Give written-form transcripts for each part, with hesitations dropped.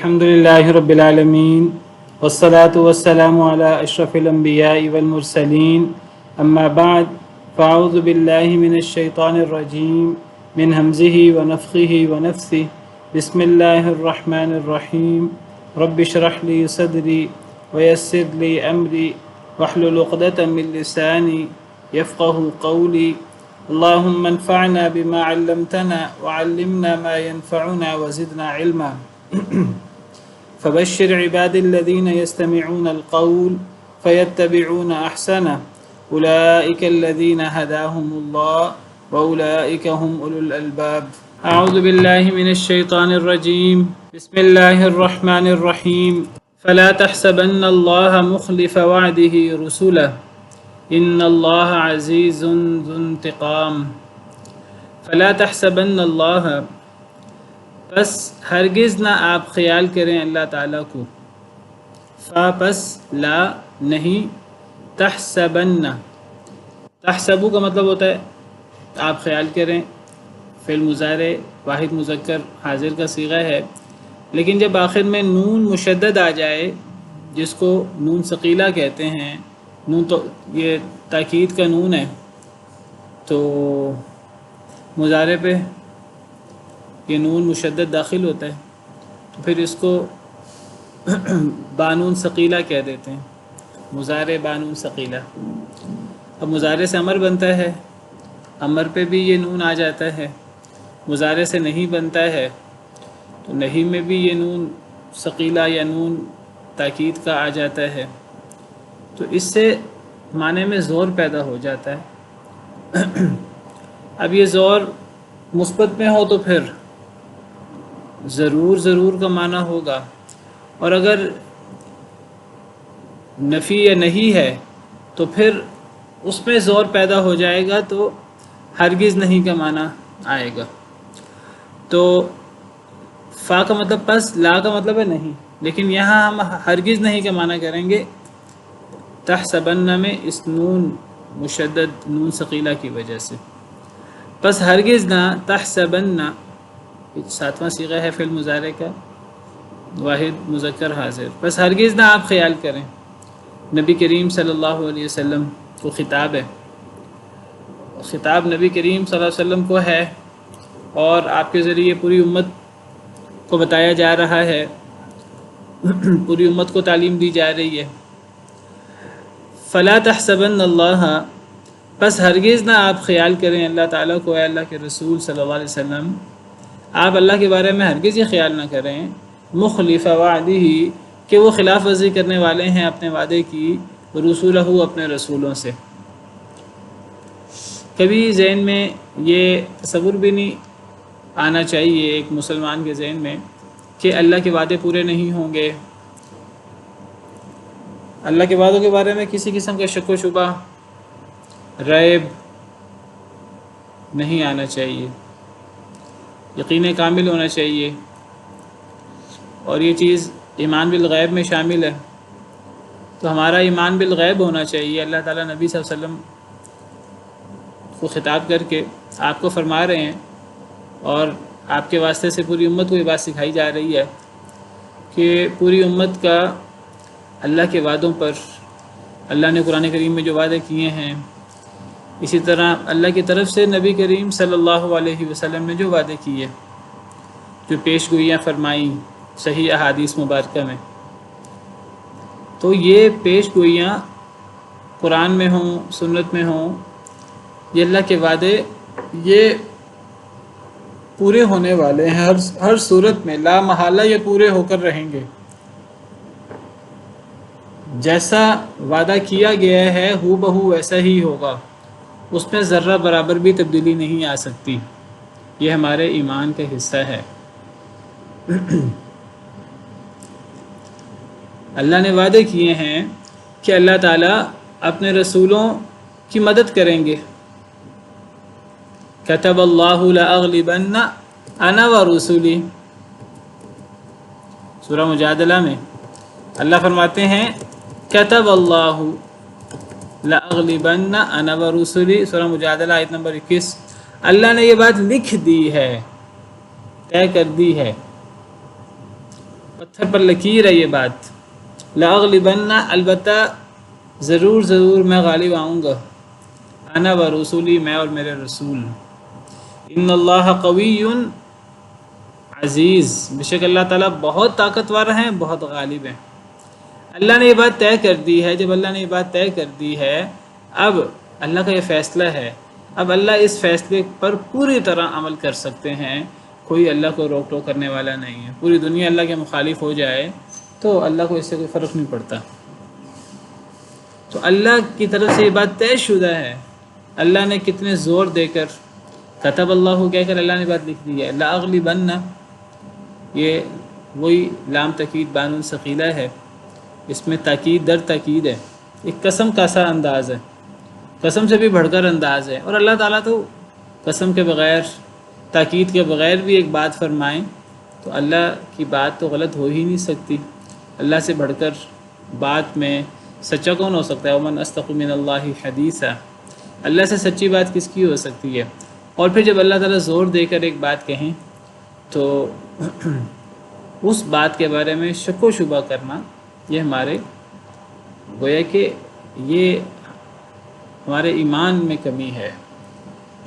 الحمد لله رب العالمين والصلاة والسلام على أشرف الأنبياء والمرسلين أما بعد فأعوذ بالله من الشيطان الرجيم من همزه ونفخه ونفثه بسم الله الرحمن الرحيم رب اشرح لي صدري ويسر لي أمري واحلل عقدة من لساني يفقه قولي اللهم انفعنا بما علمتنا وعلمنا ما ينفعنا وزدنا علما فبشر عباد الذين يستمعون القول فيتبعون أحسنه أولئك الذين هداهم الله وأولئك هم أولو الألباب أعوذ بالله من الشيطان الرجيم بسم الله الرحمن الرحيم فلا تحسبن الله مخلف وعده رسله إن الله عزيز ذو انتقام فلا تحسبن الله پس ہرگز نہ آپ خیال کریں اللہ تعالیٰ کو، فا پس لا نہیں، تحسبن تحسبو کا مطلب ہوتا ہے آپ خیال کریں، فعل مضارع واحد مذکر حاضر کا صیغہ ہے، لیکن جب آخر میں نون مشدد آ جائے جس کو نون ثقیلہ کہتے ہیں، نون تو یہ تاکید کا نون ہے، تو مضارع پہ یہ نون مشدد داخل ہوتا ہے تو پھر اس کو بانون ثقیلہ کہہ دیتے ہیں، مضارع بانون ثقیلہ۔ اب مضارع سے امر بنتا ہے، امر پہ بھی یہ نون آ جاتا ہے، مضارع سے نہیں بنتا ہے تو نہیں میں بھی یہ نون ثقیلہ یا نون تاکید کا آ جاتا ہے، تو اس سے معنی میں زور پیدا ہو جاتا ہے۔ اب یہ زور مثبت میں ہو تو پھر ضرور کا معنی ہوگا، اور اگر نفی یا نہیں ہے تو پھر اس میں زور پیدا ہو جائے گا تو ہرگز نہیں کا معنی آئے گا۔ تو فا کا مطلب پس، لا کا مطلب ہے نہیں، لیکن یہاں ہم ہرگز نہیں کا معنی کریں گے تحسبن میں اس نون مشدد نون ثقیلہ کی وجہ سے۔ پس ہرگز نہ، تحسبن ساتواں صیغہ ہے فعل مضارع کا واحد مذکر حاضر، پس ہرگز نہ آپ خیال کریں، نبی کریم صلی اللہ علیہ وسلم کو خطاب ہے، خطاب نبی کریم صلی اللہ علیہ وسلم کو ہے اور آپ کے ذریعے پوری امت کو بتایا جا رہا ہے، پوری امت کو تعلیم دی جا رہی ہے۔ فلا تحسبن اللہ، پس ہرگز نہ آپ خیال کریں اللہ تعالیٰ کو، اے اللہ کے رسول صلی اللہ علیہ وسلم، آپ اللہ کے بارے میں ہرگز یہ خیال نہ کریں مخلف وعدہ کہ وہ خلاف ورزی کرنے والے ہیں اپنے وعدے کی، رسولہ اپنے رسولوں سے۔ کبھی ذہن میں یہ تصور بھی نہیں آنا چاہیے ایک مسلمان کے ذہن میں کہ اللہ کے وعدے پورے نہیں ہوں گے، اللہ کے وعدوں کے بارے میں کسی قسم کا شک و شبہ، ریب نہیں آنا چاہیے، یقین کامل ہونا چاہیے، اور یہ چیز ایمان بالغیب میں شامل ہے۔ تو ہمارا ایمان بالغیب ہونا چاہیے۔ اللہ تعالیٰ نبی صلی اللہ علیہ وسلم کو خطاب کر کے آپ کو فرما رہے ہیں، اور آپ کے واسطے سے پوری امت کو یہ بات سکھائی جا رہی ہے کہ پوری امت کا اللہ کے وعدوں پر، اللہ نے قرآن کریم میں جو وعدے کیے ہیں، اسی طرح اللہ کی طرف سے نبی کریم صلی اللہ علیہ وسلم نے جو وعدے کیے، جو پیش گوئیاں فرمائیں صحیح احادیث مبارکہ میں، تو یہ پیش گوئیاں قرآن میں ہوں، سنت میں ہوں، یہ اللہ کے وعدے یہ پورے ہونے والے ہیں، ہر صورت میں لا محالہ یہ پورے ہو کر رہیں گے۔ جیسا وعدہ کیا گیا ہے ہو بہو ویسا ہی ہوگا، اس میں ذرہ برابر بھی تبدیلی نہیں آ سکتی، یہ ہمارے ایمان کا حصہ ہے۔ اللہ نے وعدے کیے ہیں کہ اللہ تعالیٰ اپنے رسولوں کی مدد کریں گے، کتب اللہ لأغلبن انا ورسولی، سورہ مجادلہ میں اللہ فرماتے ہیں کتب اللہ لأغلبن انا ورسولی، سورہ مجادلہ آیت نمبر 21، اللہ نے یہ بات لکھ دی ہے، طے کر دی ہے۔ پتھر پر لکیر ہے یہ بات. لاغلبن، البتہ ضرور میں غالب آؤں گا. انا و رسولی، میں اور میرے رسول. ان اللہ قوی عزیز، بے شک اللہ تعالیٰ بہت طاقتور ہیں، بہت غالب ہیں. اللہ نے یہ بات طے کر دی ہے. جب اللہ نے یہ بات طے کر دی ہے، اب اللہ کا یہ فیصلہ ہے، اب اللہ اس فیصلے پر پوری طرح عمل کر سکتے ہیں. کوئی اللہ کو روک ٹوک کرنے والا نہیں ہے. پوری دنیا اللہ کے مخالف ہو جائے تو اللہ کو اس سے کوئی فرق نہیں پڑتا. تو اللہ کی طرف سے یہ بات طے شدہ ہے. اللہ نے کتنے زور دے کر، کتب اللہ کہہ کر اللہ نے بات لکھ دی ہے. لاغلبن، یہ وہی لام تاکید بان ثقیلہ ہے، اس میں تاکید در تاکید ہے. ایک قسم کا سا انداز ہے، قسم سے بھی بڑھ کر انداز ہے. اور اللہ تعالیٰ تو قسم کے بغیر، تاکید کے بغیر بھی ایک بات فرمائیں تو اللہ کی بات تو غلط ہو ہی نہیں سکتی. اللہ سے بڑھ کر بات میں سچا کون ہو سکتا ہے؟ ومن اصدق من اللہ حدیثا، اللہ سے سچی بات کس کی ہو سکتی ہے؟ اور پھر جب اللہ تعالیٰ زور دے کر ایک بات کہیں تو اس بات کے بارے میں شک و شبہ کرنا، یہ ہمارے گویا کہ یہ ہمارے ایمان میں کمی ہے.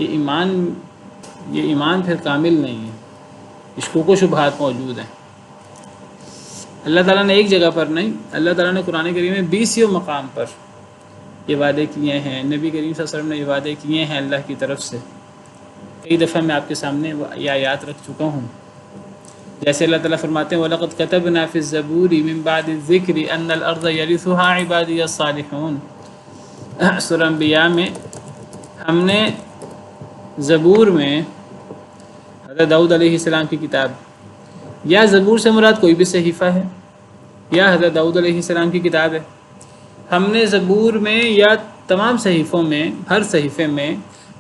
یہ ایمان پھر کامل نہیں ہے، شکوک و شبہات موجود ہیں. اللہ تعالیٰ نے ایک جگہ پر نہیں، اللہ تعالیٰ نے قرآن کریم میں 20 مقام پر یہ وعدے کیے ہیں. نبی کریم صلی اللہ علیہ وسلم نے یہ وعدے کیے ہیں اللہ کی طرف سے. کئی دفعہ میں آپ کے سامنے یہ آیات رکھ چکا ہوں. جیسے اللہ تعالیٰ فرماتے ہیں وَلَقَدْ كَتَبْنَا فِي الزَّبُورِ مِن بَعْدِ الذِّكْرِ أَنَّ الْأَرْضَ يَرِثُهَا عِبَادِيَ الصَّالِحُونَ. سورہ انبیاء میں ہم نے زبور میں حضرت داؤد علیہ السلام کی کتاب، یا زبور سے مراد کوئی بھی صحیفہ ہے یا حضرت داؤد علیہ السلام کی کتاب ہے. ہم نے زبور میں یا تمام صحیفوں میں، ہر صحیفے میں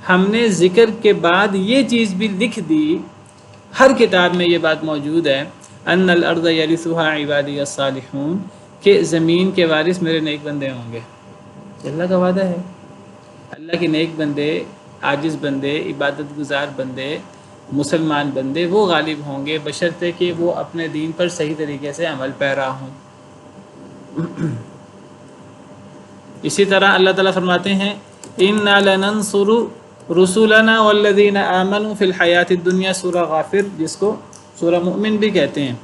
ہم نے ذکر کے بعد یہ چیز بھی لکھ دی. ہر کتاب میں یہ بات موجود ہے ان الارض یرثها عبادی الصالحون، کہ زمین کے وارث میرے نیک بندے ہوں گے. اللہ کا وعدہ ہے. اللہ کے نیک بندے، عاجز بندے، عبادت گزار بندے، مسلمان بندے وہ غالب ہوں گے بشرطے کہ وہ اپنے دین پر صحیح طریقے سے عمل پیرا ہوں. اسی طرح اللہ تعالیٰ فرماتے ہیں اِنَّا لَنَنصُرُ رُسُلَنَا وَالَّذِينَ آمَنُوا فِي الْحَيَاةِ الدُّنْيَا، سورہ غافر جس کو سورہ مؤمن بھی کہتے ہیں،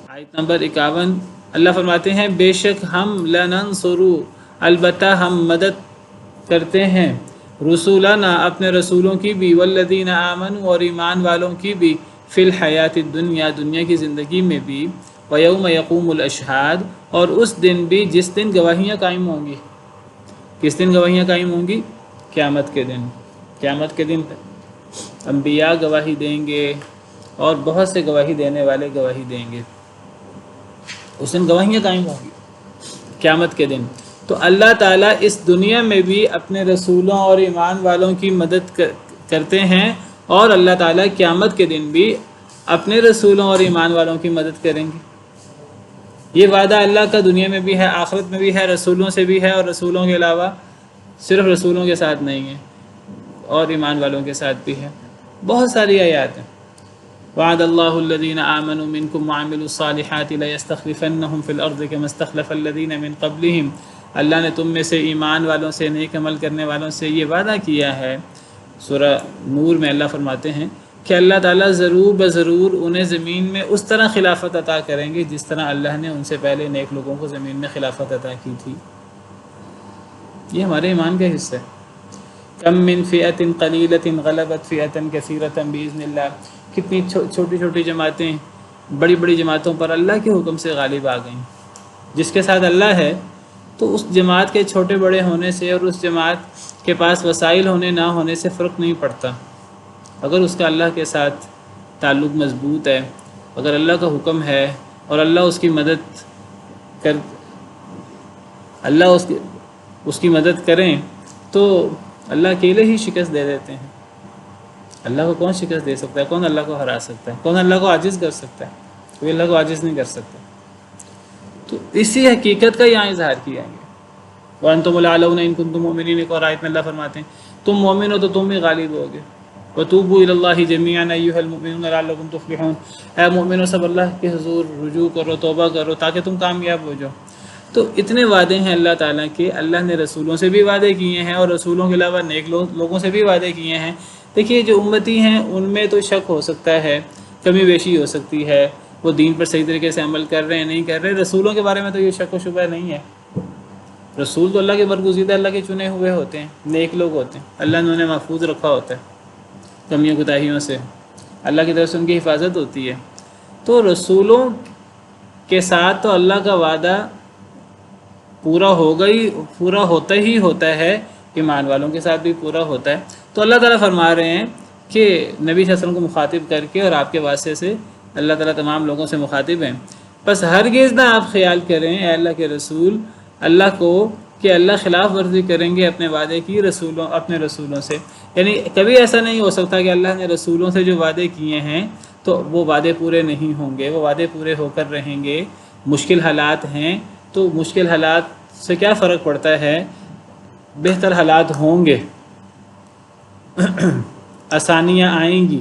آیت نمبر 51. اللہ فرماتے ہیں بے شک ہم لَنَنصُرُ، البتہ ہم مدد کرتے ہیں، رسولنا اپنے رسولوں کی بھی، والذین آمنوا اور ایمان والوں کی بھی، فی الحیات الدنیا دنیا کی زندگی میں بھی، ویوم یقوم الاشہاد اور اس دن بھی جس دن گواہیاں قائم ہوں گی. کس دن گواہیاں قائم ہوں گی؟ قیامت کے دن. قیامت کے دن انبیاء گواہی دیں گے اور بہت سے گواہی دینے والے گواہی دیں گے. اس دن گواہیاں قائم ہوں گی قیامت کے دن. تو اللہ تعالیٰ اس دنیا میں بھی اپنے رسولوں اور ایمان والوں کی مدد کرتے ہیں، اور اللہ تعالیٰ قیامت کے دن بھی اپنے رسولوں اور ایمان والوں کی مدد کریں گے. یہ وعدہ اللہ کا دنیا میں بھی ہے، آخرت میں بھی ہے، رسولوں سے بھی ہے، اور رسولوں کے علاوہ صرف رسولوں کے ساتھ نہیں ہے اور ایمان والوں کے ساتھ بھی ہے. بہت ساری آیات ہیں. وعد اللہ الذین آمنوا منکم وعملوا الصالحات لیستخلفنہم فی الارض کما استخلف الذین من قبلہم. اللہ نے تم میں سے ایمان والوں سے، نیک عمل کرنے والوں سے یہ وعدہ کیا ہے. سورہ نور میں اللہ فرماتے ہیں کہ اللہ تعالیٰ ضرور بضرور انہیں زمین میں اس طرح خلافت عطا کریں گے جس طرح اللہ نے ان سے پہلے نیک لوگوں کو زمین میں خلافت عطا کی تھی. یہ ہمارے ایمان کا حصہ ہے. کم من فئۃ قلیلۃ غلبت فئۃ کثیرۃ باذن اللہ. کتنی چھوٹی چھوٹی جماعتیں بڑی بڑی جماعتوں پر اللہ کے حکم سے غالب آ گئیں. جس کے ساتھ اللہ ہے تو اس جماعت کے چھوٹے بڑے ہونے سے اور اس جماعت کے پاس وسائل ہونے نہ ہونے سے فرق نہیں پڑتا. اگر اس کا اللہ کے ساتھ تعلق مضبوط ہے، اگر اللہ کا حکم ہے اور اللہ اس کی مدد کریں تو اللہ اکیلے ہی شکست دے دیتے ہیں. اللہ کو کون شکست دے سکتا ہے؟ کون اللہ کو ہرا سکتا ہے؟ کون اللہ کو عاجز کر سکتا ہے؟ کوئی اللہ کو عاجز نہیں کر سکتا. تو اسی حقیقت کا یہاں اظہار کیا گیا. وَأَنْتُمُ الْأَعْلَوْنَ إِن كُنتُم مُؤْمِنِينَ. ایک اور آیت میں اللہ فرماتے ہیں تم مومن ہو تو تم بھی غالب ہوگے. وَتُوبُوا إِلَى اللَّهِ جَمِيعًا أَيُّهَا الْمُؤْمِنُونَ لَعَلَّكُمْ تُفْلِحُونَ، اے مومنو سب اللہ کے حضور رجوع کرو، توبہ کرو تاکہ تم کامیاب ہو جاؤ۔ تو اتنے وعدے ہیں اللہ تعالیٰ کے، اللہ نے رسولوں سے بھی وعدے کیے ہیں اور رسولوں کے علاوہ نیک لوگوں سے بھی وعدے کیے ہیں۔ دیکھیے جو امتی ہیں ان میں تو شک ہو سکتا ہے، کمی بیشی ہو سکتی ہے، وہ دین پر صحیح طریقے سے عمل کر رہے ہیں نہیں کر رہے۔ رسولوں کے بارے میں تو یہ شک و شبہ نہیں ہے، رسول تو اللہ کے برگزیدہ، اللہ کے چنے ہوئے ہوتے ہیں، نیک لوگ ہوتے ہیں، اللہ نے انہیں محفوظ رکھا ہوتا ہے کمیوں کوتاہیوں سے، اللہ کی طرف سے ان کی حفاظت ہوتی ہے۔ تو رسولوں کے ساتھ تو اللہ کا وعدہ پورا ہوتا ہی ہوتا ہے، ایمان والوں کے ساتھ بھی پورا ہوتا ہے۔ تو اللہ تعالیٰ فرما رہے ہیں کہ نبی صلی اللہ علیہ وسلم کو مخاطب کر کے اور آپ کے واسطے سے اللہ تعالیٰ تمام لوگوں سے مخاطب ہیں، بس ہرگز نہ آپ خیال کریں اے اللہ کے رسول اللہ کو کہ اللہ خلاف ورزی کریں گے اپنے وعدے کی اپنے رسولوں سے۔ یعنی کبھی ایسا نہیں ہو سکتا کہ اللہ نے رسولوں سے جو وعدے کیے ہیں تو وہ وعدے پورے نہیں ہوں گے، وہ وعدے پورے ہو کر رہیں گے۔ مشکل حالات ہیں تو مشکل حالات سے کیا فرق پڑتا ہے، بہتر حالات ہوں گے، آسانیاں آئیں گی،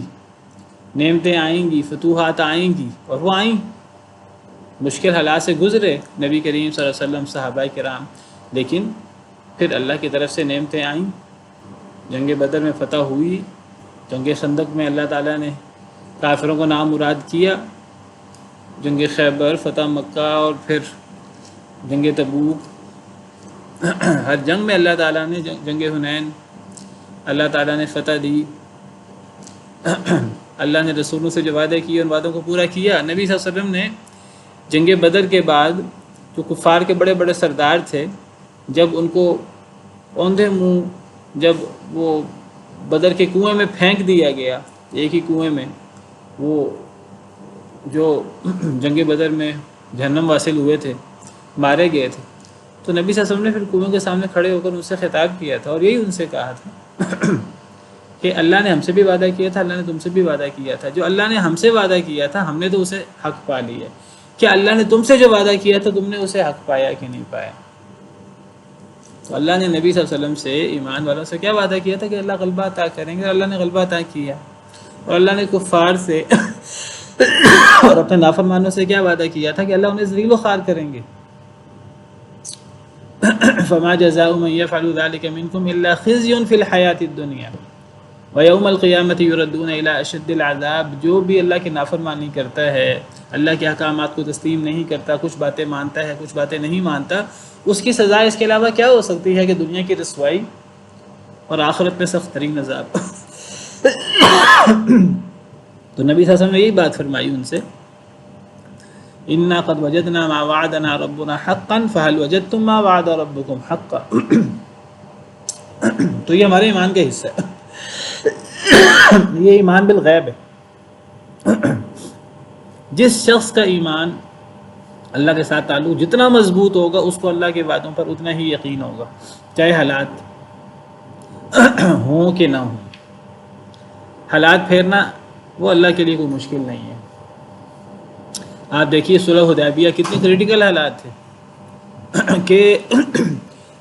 نعمتیں آئیں گی، فتوحات آئیں گی، اور وہ آئیں۔ مشکل حالات سے گزرے نبی کریم صلی اللہ علیہ وسلم، صحابہ کرام، لیکن پھر اللہ کی طرف سے نعمتیں آئیں۔ جنگ بدر میں فتح ہوئی، جنگ خندق میں اللہ تعالیٰ نے کافروں کو نام مراد کیا، جنگ خیبر، فتح مکہ، اور پھر جنگ تبوک، ہر جنگ میں اللہ تعالیٰ نے، جنگ حنین اللہ تعالیٰ نے فتح دی۔ اللہ نے رسولوں سے جو وعدے کیے ان وعدوں کو پورا کیا۔ نبی صلی اللہ علیہ وسلم نے جنگ بدر کے بعد جو کفار کے بڑے بڑے سردار تھے، جب ان کو اوندھے منہ جب وہ بدر کے کنویں میں پھینک دیا گیا، ایک ہی کنویں میں، وہ جو جنگ بدر میں جہنم واصل ہوئے تھے، مارے گئے تھے، تو نبی صلی اللہ علیہ وسلم نے پھر کنویں کے سامنے کھڑے ہو کر ان سے خطاب کیا تھا، اور یہی ان سے کہا تھا کہ اللہ نے ہم سے بھی وعدہ کیا تھا، اللہ نے تم سے بھی وعدہ کیا تھا، جو اللہ نے ہم سے وعدہ کیا تھا ہم نے تو اسے حق پا لیا۔ کیا اللہ نے تم سے جو وعدہ کیا تھا تم نے اسے حق پایا کہ نہیں پایا؟ تو اللہ نے نبی صلی اللہ علیہ وسلم سے، ایمان والوں سے کیا وعدہ کیا تھا کہ اللہ غلبہ عطا کریں گے، اور اللہ نے غلبہ عطا کیا۔ اور اللہ نے کفار سے اور اپنے نافرمانوں سے کیا وعدہ کیا تھا کہ اللہ انہیں ذلیل و خوار کریں گے۔ فما جزاء من يفعل ذلك منكم الا خزي في الحياة الدنيا ويوم القيامة يردون الى اشد العذاب۔ جو بھی اللہ کی نافرمانی کرتا ہے، اللہ کے احکامات کو تسلیم نہیں کرتا، کچھ باتیں مانتا ہے کچھ باتیں نہیں مانتا، اس کی سزا اس کے علاوہ کیا ہو سکتی ہے کہ دنیا کی رسوائی اور آخرت میں سخت ترین عذاب۔ تو نبی صلی اللہ علیہ وسلم نے یہی بات فرمائی ان سے، انا قد وجدنا ما وعدنا ربنا حقا فهل وجدتم ما وعد ربكم حقا۔ تو یہ ہمارے ایمان کا حصہ ہے، یہ ایمان بالغیب ہے۔ جس شخص کا ایمان اللہ کے ساتھ تعلق جتنا مضبوط ہوگا، اس کو اللہ کے وعدوں پر اتنا ہی یقین ہوگا، چاہے حالات ہوں کہ نہ ہوں۔ حالات پھیرنا وہ اللہ کے لیے کوئی مشکل نہیں ہے۔ آپ دیکھیے صلح حدیبیہ کتنی کریٹیکل حالات تھے کہ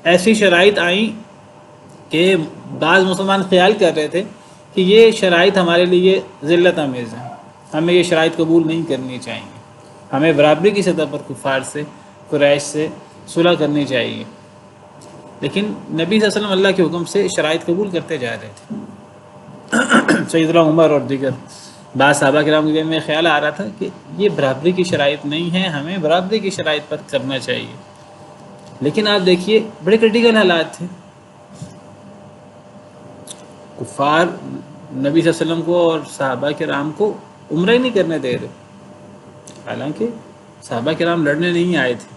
ایسی شرائط آئیں کہ بعض مسلمان خیال کر رہے تھے کہ یہ شرائط ہمارے لیے ذلت آمیز ہیں، ہمیں یہ شرائط قبول نہیں کرنی چاہیے، ہمیں برابری کی سطح پر کفار سے، قریش سے صلح کرنی چاہیے۔ لیکن نبی صلی اللہ علیہ وسلم اللہ کے حکم سے شرائط قبول کرتے جا رہے تھے۔ سیدنا عمر اور دیگر بعض صحابہ کرام کے ذہن میں خیال آ رہا تھا کہ یہ برابری کی شرائط نہیں ہے، ہمیں برابری کی شرائط پر کرنا چاہیے۔ لیکن آپ دیکھیے بڑے کریٹیکل حالات تھے، کفار نبی صلی اللہ علیہ وسلم کو اور صحابہ کرام کو عمرہ ہی نہیں کرنے دے رہے، حالانکہ صحابہ کرام لڑنے نہیں آئے تھے،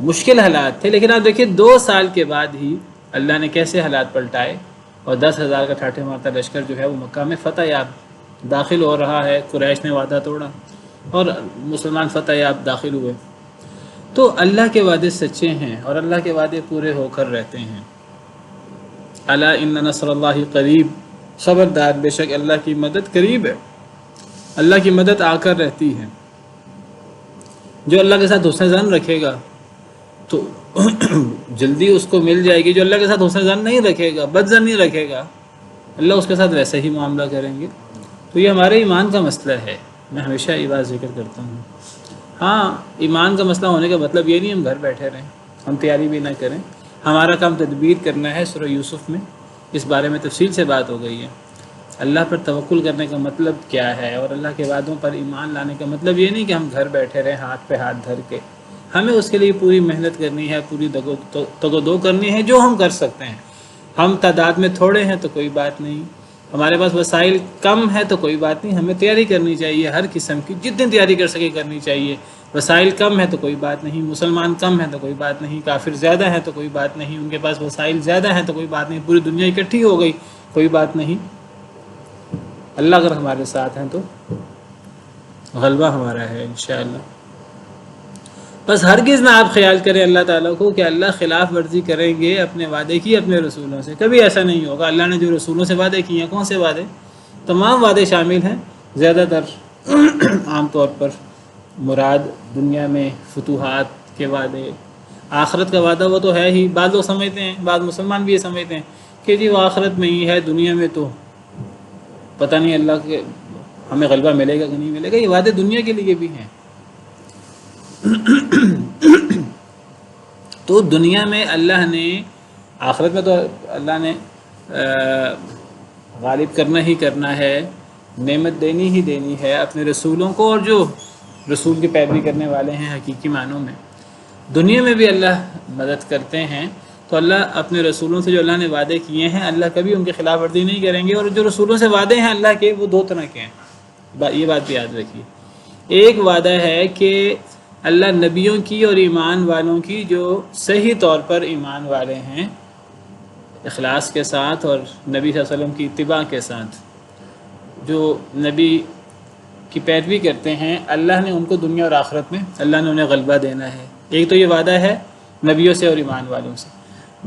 مشکل حالات تھے۔ لیکن آپ دیکھیے 2 سال کے بعد ہی اللہ نے کیسے حالات پلٹائے، اور 10,000 کا ٹھاٹھے مارتا لشکر جو ہے وہ مکہ میں فتح یاب داخل ہو رہا ہے، قریش نے وعدہ توڑا اور مسلمان فتح یاب داخل ہوئے۔ تو اللہ کے وعدے سچے ہیں اور اللہ کے وعدے پورے ہو کر رہتے ہیں۔ الا ان نصر اللہ قریب، خبردار بے شک اللہ کی مدد قریب ہے، اللہ کی مدد آ کر رہتی ہے۔ جو اللہ کے ساتھ حسن ظن رکھے گا تو جلدی اس کو مل جائے گی، جو اللہ کے ساتھ حسن ظن نہیں رکھے گا، بد ظن نہیں رکھے گا، اللہ اس کے ساتھ ویسا ہی معاملہ کریں گے۔ تو یہ ہمارے ایمان کا مسئلہ ہے، میں ہمیشہ یہ بات ذکر کرتا ہوں۔ ہاں، ایمان کا مسئلہ ہونے کا مطلب یہ نہیں ہم گھر بیٹھے رہیں، ہم تیاری بھی نہ کریں۔ ہمارا کام تدبیر کرنا ہے۔ سورہ یوسف میں اس بارے میں تفصیل سے بات ہو گئی ہے۔ اللہ پر توکل کرنے کا مطلب کیا ہے، اور اللہ کے وعدوں پر ایمان لانے کا مطلب یہ نہیں کہ ہم گھر بیٹھے رہیں ہاتھ پہ ہاتھ دھر کے۔ ہمیں اس کے لیے پوری محنت کرنی ہے، پوری تگ و دو کرنی ہے، جو ہم کر سکتے ہیں۔ ہم تعداد میں تھوڑے ہیں تو کوئی بات نہیں، ہمارے پاس وسائل کم ہے تو کوئی بات نہیں، ہمیں تیاری کرنی چاہیے ہر قسم کی، جتنی تیاری کر سکے کرنی چاہیے۔ وسائل کم ہے تو کوئی بات نہیں، مسلمان کم ہے تو کوئی بات نہیں، کافر زیادہ ہے تو کوئی بات نہیں، ان کے پاس وسائل زیادہ ہیں تو کوئی بات نہیں، پوری دنیا اکٹھی ہو گئی کوئی بات نہیں۔ اللہ اگر ہمارے ساتھ ہیں تو غلبہ ہمارا ہے انشاءاللہ۔ بس ہرگز نہ آپ خیال کریں اللہ تعالیٰ کو کہ اللہ خلاف ورزی کریں گے اپنے وعدے کی اپنے رسولوں سے، کبھی ایسا نہیں ہوگا۔ اللہ نے جو رسولوں سے وعدے کیے ہیں، کون سے وعدے؟ تمام وعدے شامل ہیں، زیادہ تر عام طور پر مراد دنیا میں فتوحات کے وعدے، آخرت کا وعدہ وہ تو ہے ہی۔ بعض لوگ سمجھتے ہیں، بعض مسلمان بھی یہ سمجھتے ہیں کہ جی وہ آخرت میں ہی ہے، دنیا میں تو پتہ نہیں اللہ کے ہمیں غلبہ ملے گا کہ نہیں ملے گا۔ یہ وعدے دنیا کے لیے بھی ہیں۔ تو دنیا میں اللہ نے، آخرت میں تو اللہ نے غالب کرنا ہی کرنا ہے، نعمت دینی ہی دینی ہے اپنے رسولوں کو، اور جو رسول کی پیروی کرنے والے ہیں حقیقی معنوں میں۔ دنیا میں بھی اللہ مدد کرتے ہیں، تو اللہ اپنے رسولوں سے جو اللہ نے وعدے کیے ہیں، اللہ کبھی ان کی خلاف ورزی نہیں کریں گے۔ اور جو رسولوں سے وعدے ہیں اللہ کے، وہ دو طرح کے ہیں، یہ بات بھی یاد رکھیے۔ ایک وعدہ ہے کہ اللہ نبیوں کی اور ایمان والوں کی جو صحیح طور پر ایمان والے ہیں، اخلاص کے ساتھ اور نبی صلی اللہ علیہ وسلم کی اتباع کے ساتھ، جو نبی کی پیروی کرتے ہیں، اللہ نے ان کو دنیا اور آخرت میں اللہ نے انہیں غلبہ دینا ہے۔ ایک تو یہ وعدہ ہے نبیوں سے اور ایمان والوں سے۔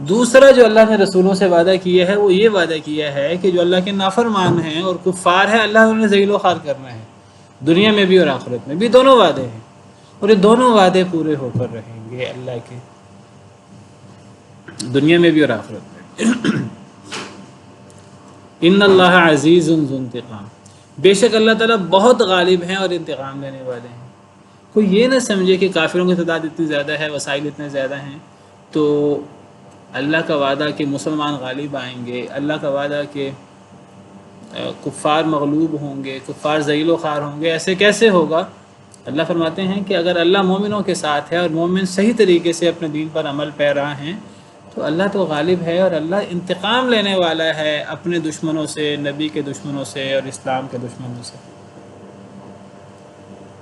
دوسرا جو اللہ نے رسولوں سے وعدہ کیا ہے، وہ یہ وعدہ کیا ہے کہ جو اللہ کے نافرمان ہیں اور کفار ہیں، اللہ انہیں ذلیل و خوار کرنا ہے، دنیا میں بھی اور آخرت میں بھی، دونوں وعدے ہیں، اور یہ دونوں وعدے پورے ہو کر رہیں گے اللہ کے، دنیا میں بھی اور آخرت میں۔ ان اللہ عزیز ذو انتقام، بے شک اللہ تعالیٰ بہت غالب ہیں اور انتقام لینے والے ہیں۔ کوئی یہ نہ سمجھے کہ کافروں کی تعداد اتنی زیادہ ہے، وسائل اتنے زیادہ ہیں، تو اللہ کا وعدہ کہ مسلمان غالب آئیں گے، اللہ کا وعدہ کہ کفار مغلوب ہوں گے، کفار ذلیل و خوار ہوں گے، ایسے کیسے ہوگا؟ اللہ فرماتے ہیں کہ اگر اللہ مومنوں کے ساتھ ہے اور مومن صحیح طریقے سے اپنے دین پر عمل پیرا ہیں، تو اللہ تو غالب ہے، اور اللہ انتقام لینے والا ہے اپنے دشمنوں سے، نبی کے دشمنوں سے اور اسلام کے دشمنوں سے،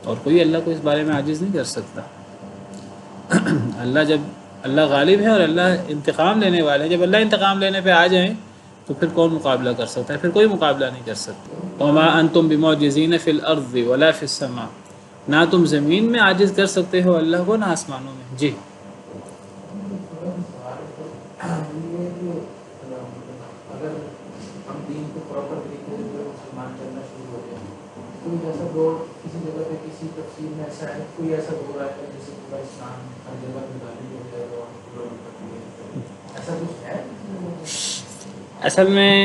اور کوئی اللہ کو اس بارے میں عاجز نہیں کر سکتا۔ اللہ غالب ہے اور اللہ انتقام لینے والے ہیں۔ جب اللہ انتقام لینے پہ آ جائیں تو پھر کون مقابلہ کر سکتا ہے؟ پھر کوئی مقابلہ نہیں کر سکتا۔ وما انتم بمعجزین فی الارض ولا فی السماء، نہ تم زمین میں عاجز کر سکتے ہو اللہ کو، نہ آسمانوں میں۔ جی اگر ہم دین کو پراپر طریقے سے مسلمان کرنا شروع ہو جائے، کوئی ایسا دور کسی جگہ پہ کسی تفسیر میں ایسا ہے، کوئی ایسا دور آئے گا جیسے پورا اسلام ہر جگہ میں غالب ہو جائے گا، ایسا کچھ ہے؟ اصل میں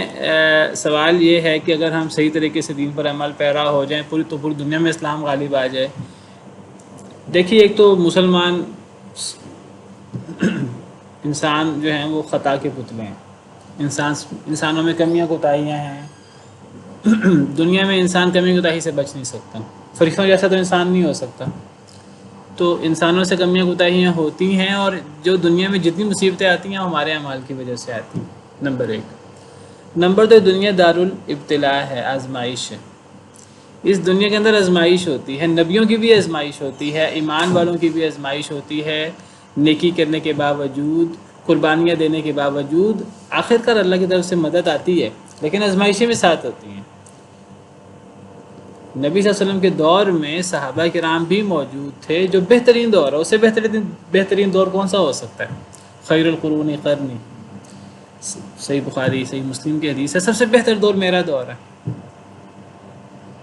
سوال یہ ہے کہ اگر ہم صحیح طریقے سے دین پر عمل پیرا ہو جائیں پوری دنیا میں اسلام غالب آ جائے۔ دیکھیے، ایک تو مسلمان انسان جو ہیں وہ خطا کے پتلے ہیں، انسانوں میں کمیاں کوتاہیاں ہیں، دنیا میں انسان کمی کوتاہی سے بچ نہیں سکتا، فرشتوں جیسا تو انسان نہیں ہو سکتا، تو انسانوں سے کمیاں کوتاہیاں ہوتی ہیں، اور جو دنیا میں جتنی مصیبتیں آتی ہیں وہ ہمارے اعمال کی وجہ سے آتی ہیں، نمبر ایک۔ نمبر دو، دنیا دارالابتلاء ہے، آزمائش ہے، اس دنیا کے اندر آزمائش ہوتی ہے، نبیوں کی بھی آزمائش ہوتی ہے، ایمان والوں کی بھی آزمائش ہوتی ہے، نیکی کرنے کے باوجود، قربانیاں دینے کے باوجود آخرکار اللہ کی طرف سے مدد آتی ہے، لیکن آزمائشیں بھی ساتھ ہوتی ہیں۔ نبی صلی اللہ علیہ وسلم کے دور میں صحابہ کرام بھی موجود تھے، جو بہترین دور ہے، اس سے بہترین دور کون سا ہو سکتا ہے؟ خیر القرون قرنی، صحیح بخاری صحیح مسلم کی حدیث ہے، سب سے بہتر دور میرا دور ہے۔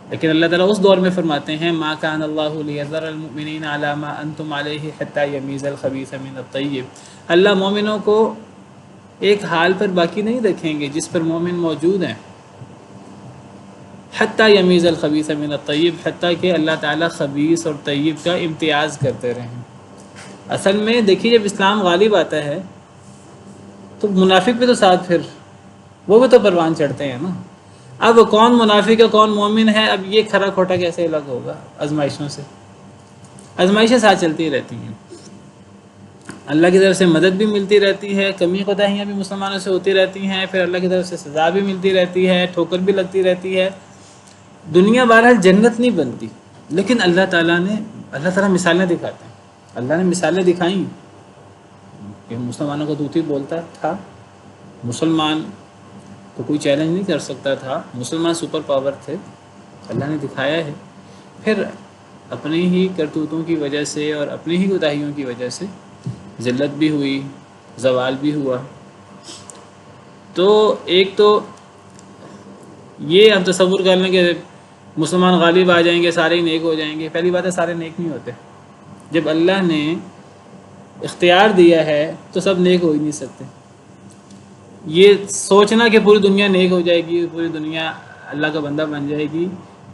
لیکن اللہ تعالیٰ اس دور میں فرماتے ہیں ما کان اللہ لیذر المؤمنین علی ما انتم علیہ حتی یمیز الخبیث من الطیب، اللہ مومنوں کو ایک حال پر باقی نہیں رکھیں گے جس پر مومن موجود ہیں، حتیٰ یمیز الخبیث من الطیب، حتیٰ کہ اللہ تعالیٰ خبیث اور طیب کا امتیاز کرتے رہیں۔ اصل میں دیکھیے جب اسلام غالب آتا ہے تو منافق بھی تو ساتھ پھر وہ بھی تو پروان چڑھتے ہیں نا۔ اب کون منافق ہے کون مومن ہے، اب یہ کھرا کھوٹا کیسے الگ ہوگا؟ آزمائشوں سے، آزمائشیں ساتھ چلتی رہتی ہیں، اللہ کی طرف سے مدد بھی ملتی رہتی ہے، کمی کوتاہیاں بھی مسلمانوں سے ہوتی رہتی ہیں، پھر اللہ کی طرف سے سزا بھی ملتی رہتی ہے، ٹھوکر بھی لگتی رہتی ہے۔ دنیا بہرحال جنت نہیں بنتی، لیکن اللہ تعالیٰ مثالیں دکھاتے ہیں، اللہ نے مثالیں دکھائیں کہ مسلمانوں کو دوتی بولتا تھا، مسلمان کو کوئی چیلنج نہیں کر سکتا تھا، مسلمان سپر پاور تھے، اللہ نے دکھایا ہے۔ پھر اپنی ہی کرتوتوں کی وجہ سے اور اپنی ہی کوتاہیوں کی وجہ سے ذلت بھی ہوئی، زوال بھی ہوا۔ تو ایک تو یہ ہم تصور کر لیں کہ مسلمان غالب آ جائیں گے سارے ہی نیک ہو جائیں گے، پہلی بات ہے سارے نیک نہیں ہوتے۔ جب اللہ نے اختیار دیا ہے تو سب نیک ہو ہی نہیں سکتے۔ یہ سوچنا کہ پوری دنیا نیک ہو جائے گی، پوری دنیا اللہ کا بندہ بن جائے گی،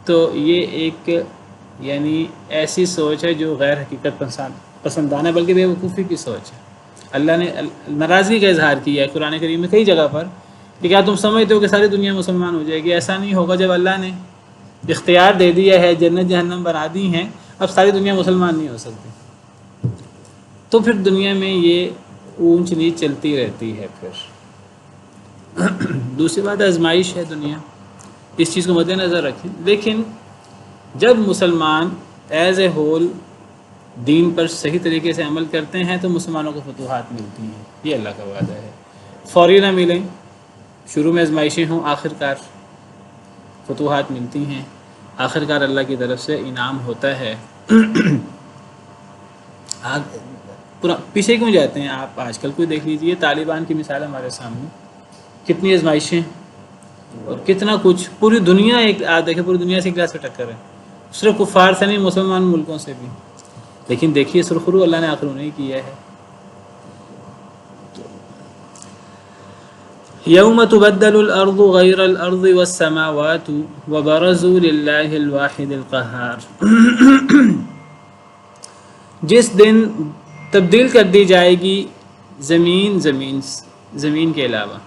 تو یہ ایک یعنی ایسی سوچ ہے جو غیر حقیقت پسندانہ بلکہ بے وقوفی کی سوچ ہے۔ اللہ نے ناراضگی کا اظہار کیا ہے قرآن کریم میں کئی جگہ پر کہ کیا تم سمجھتے ہو کہ ساری دنیا مسلمان ہو جائے گی؟ ایسا نہیں ہوگا۔ جب اللہ نے اختیار دے دیا ہے، جنت جہنم بنا دی ہیں، اب ساری دنیا مسلمان نہیں ہو سکتی، تو پھر دنیا میں یہ اونچ نیچ چلتی رہتی ہے۔ پھر دوسری بات آزمائش ہے دنیا، اس چیز کو مد نظر رکھیں۔ لیکن جب مسلمان ایز اے ہول دین پر صحیح طریقے سے عمل کرتے ہیں تو مسلمانوں کو فتوحات ملتی ہیں، یہ اللہ کا وعدہ ہے۔ فوری نہ ملیں، شروع میں آزمائشیں ہوں، آخرکار فتوحات ملتی ہیں، آخرکار اللہ کی طرف سے انعام ہوتا ہے۔ پیچھے کیوں جاتے ہیں آپ؟ آج کل کوئی دیکھ لیجئے، طالبان کی مثال ہمارے سامنے، کتنی آزمائشیں اور کتنا کچھ، پوری دنیا دیکھیں پوری دنیا سے کلاس پہ ٹکر ہے، صرف کفار سے نہیں مسلمان ملکوں سے بھی، لیکن دیکھیے سرخرو اللہ نے آخر نہیں کیا ہے۔ یوم تبدل الارض غیر الارض والسماوات وبرزوا للہ الواحد القہار، جس دن تبدیل کر دی جائے گی زمین کے علاوہ،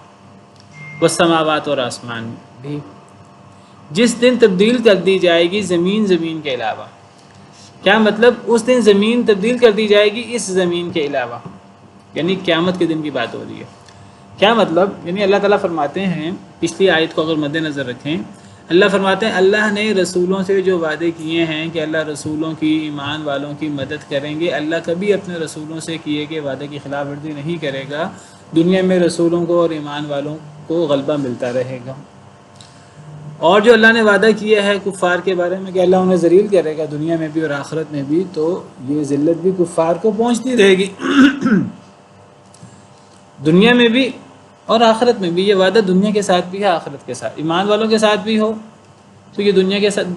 والسماوات اور آسمان بھی، جس دن تبدیل کر دی جائے گی زمین کے علاوہ۔ کیا مطلب؟ اس دن زمین تبدیل کر دی جائے گی اس زمین کے علاوہ، یعنی قیامت کے دن کی بات ہو رہی ہے۔ کیا مطلب؟ یعنی اللہ تعالیٰ فرماتے ہیں، پچھلی آیت کو اگر مد نظر رکھیں، اللہ فرماتے ہیں اللہ نے رسولوں سے جو وعدے کیے ہیں کہ اللہ رسولوں کی، ایمان والوں کی مدد کریں گے، اللہ کبھی اپنے رسولوں سے کیے گئے وعدے کی خلاف ورزی نہیں کرے گا۔ دنیا میں رسولوں کو اور ایمان والوں کو غلبہ ملتا رہے گا۔ اور جو اللہ نے وعدہ کیا ہے کفار کے بارے میں کہ اللہ انہیں ذلیل کرے گا دنیا میں بھی اور آخرت میں بھی، تو یہ ذلت بھی کفار کو پہنچتی رہے گی دنیا میں بھی اور آخرت میں بھی۔ یہ وعدہ دنیا کے ساتھ بھی ہے، آخرت کے ساتھ، ایمان والوں کے ساتھ بھی ہو تو یہ دنیا کے ساتھ،